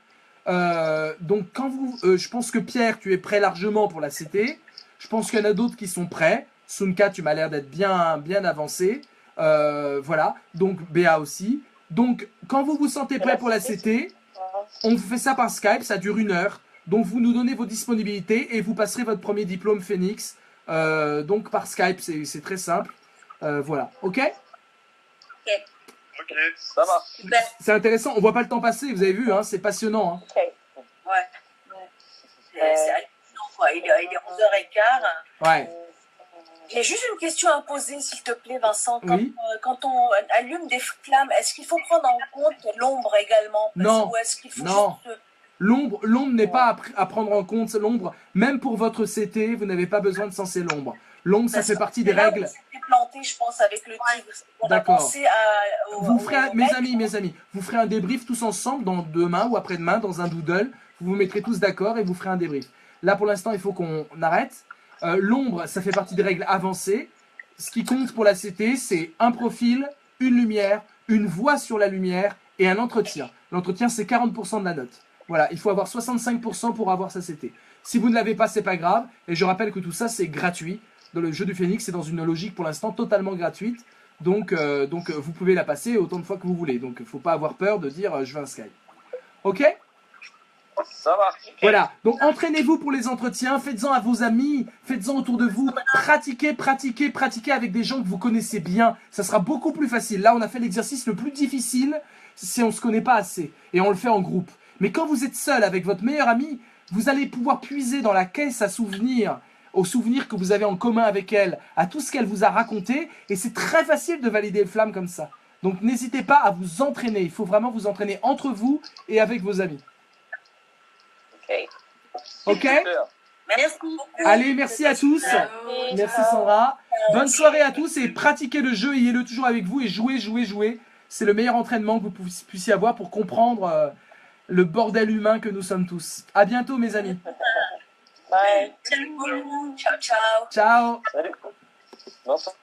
Donc quand je pense que Pierre, tu es prêt largement pour la CT. Je pense qu'il y en a d'autres qui sont prêts. Sunka, tu m'as l'air d'être bien avancé. Voilà. Donc Béa aussi. Donc quand vous vous sentez prêt pour la CT, on fait ça par Skype. Ça dure 1 heure. Donc vous nous donnez vos disponibilités et vous passerez votre premier diplôme Phénix. Donc par Skype, c'est très simple. Voilà. Ok? Ok. Ça marche. C'est intéressant. On voit pas le temps passer. Vous avez vu, hein, c'est passionnant. Hein. Ouais. C'est hallucinant, quoi. Il est 11h15. Ouais. J'ai juste une question à poser, s'il te plaît, Vincent. Oui. Quand on allume des flammes, est-ce qu'il faut prendre en compte l'ombre également? Non. Ou est-ce qu'il faut Non. juste... L'ombre n'est pas à prendre en compte. L'ombre, même pour votre CT, vous n'avez pas besoin de senser l'ombre. L'ombre, ça fait partie des règles. C'est planté, je pense, avec le tigre. On a D'accord. pensé à... Vous ferez, mes amis, vous ferez un débrief tous ensemble demain ou après-demain dans un doodle. Vous vous mettrez tous d'accord et vous ferez un débrief. Là, pour l'instant, il faut qu'on arrête. L'ombre, ça fait partie des règles avancées. Ce qui compte pour la CT, c'est un profil, une lumière, une voix sur la lumière et un entretien. L'entretien, c'est 40% de la note. Voilà, il faut avoir 65% pour avoir sa CT. Si vous ne l'avez pas, c'est pas grave. Et je rappelle que tout ça, c'est gratuit. Dans le jeu du Phénix, c'est dans une logique pour l'instant totalement gratuite. Donc vous pouvez la passer autant de fois que vous voulez. Donc il ne faut pas avoir peur de dire je veux un Skype. Ok? Ça marche. Voilà, donc entraînez-vous pour les entretiens, faites-en à vos amis, faites-en autour de vous, pratiquez avec des gens que vous connaissez bien, ça sera beaucoup plus facile. Là, on a fait l'exercice le plus difficile, si on ne se connaît pas assez, et on le fait en groupe. Mais quand vous êtes seul avec votre meilleur ami, vous allez pouvoir puiser dans la caisse à souvenirs, aux souvenirs que vous avez en commun avec elle, à tout ce qu'elle vous a raconté, et c'est très facile de valider le flamme comme ça. Donc n'hésitez pas à vous entraîner, il faut vraiment vous entraîner entre vous et avec vos amis. Ok? Merci beaucoup. Allez, merci à tous. Merci Sandra. Bonne soirée à tous et pratiquez le jeu, ayez-le toujours avec vous et jouez. C'est le meilleur entraînement que vous puissiez avoir pour comprendre le bordel humain que nous sommes tous. À bientôt mes amis. Bye. Ciao, ciao. Ciao. Salut. Bonsoir.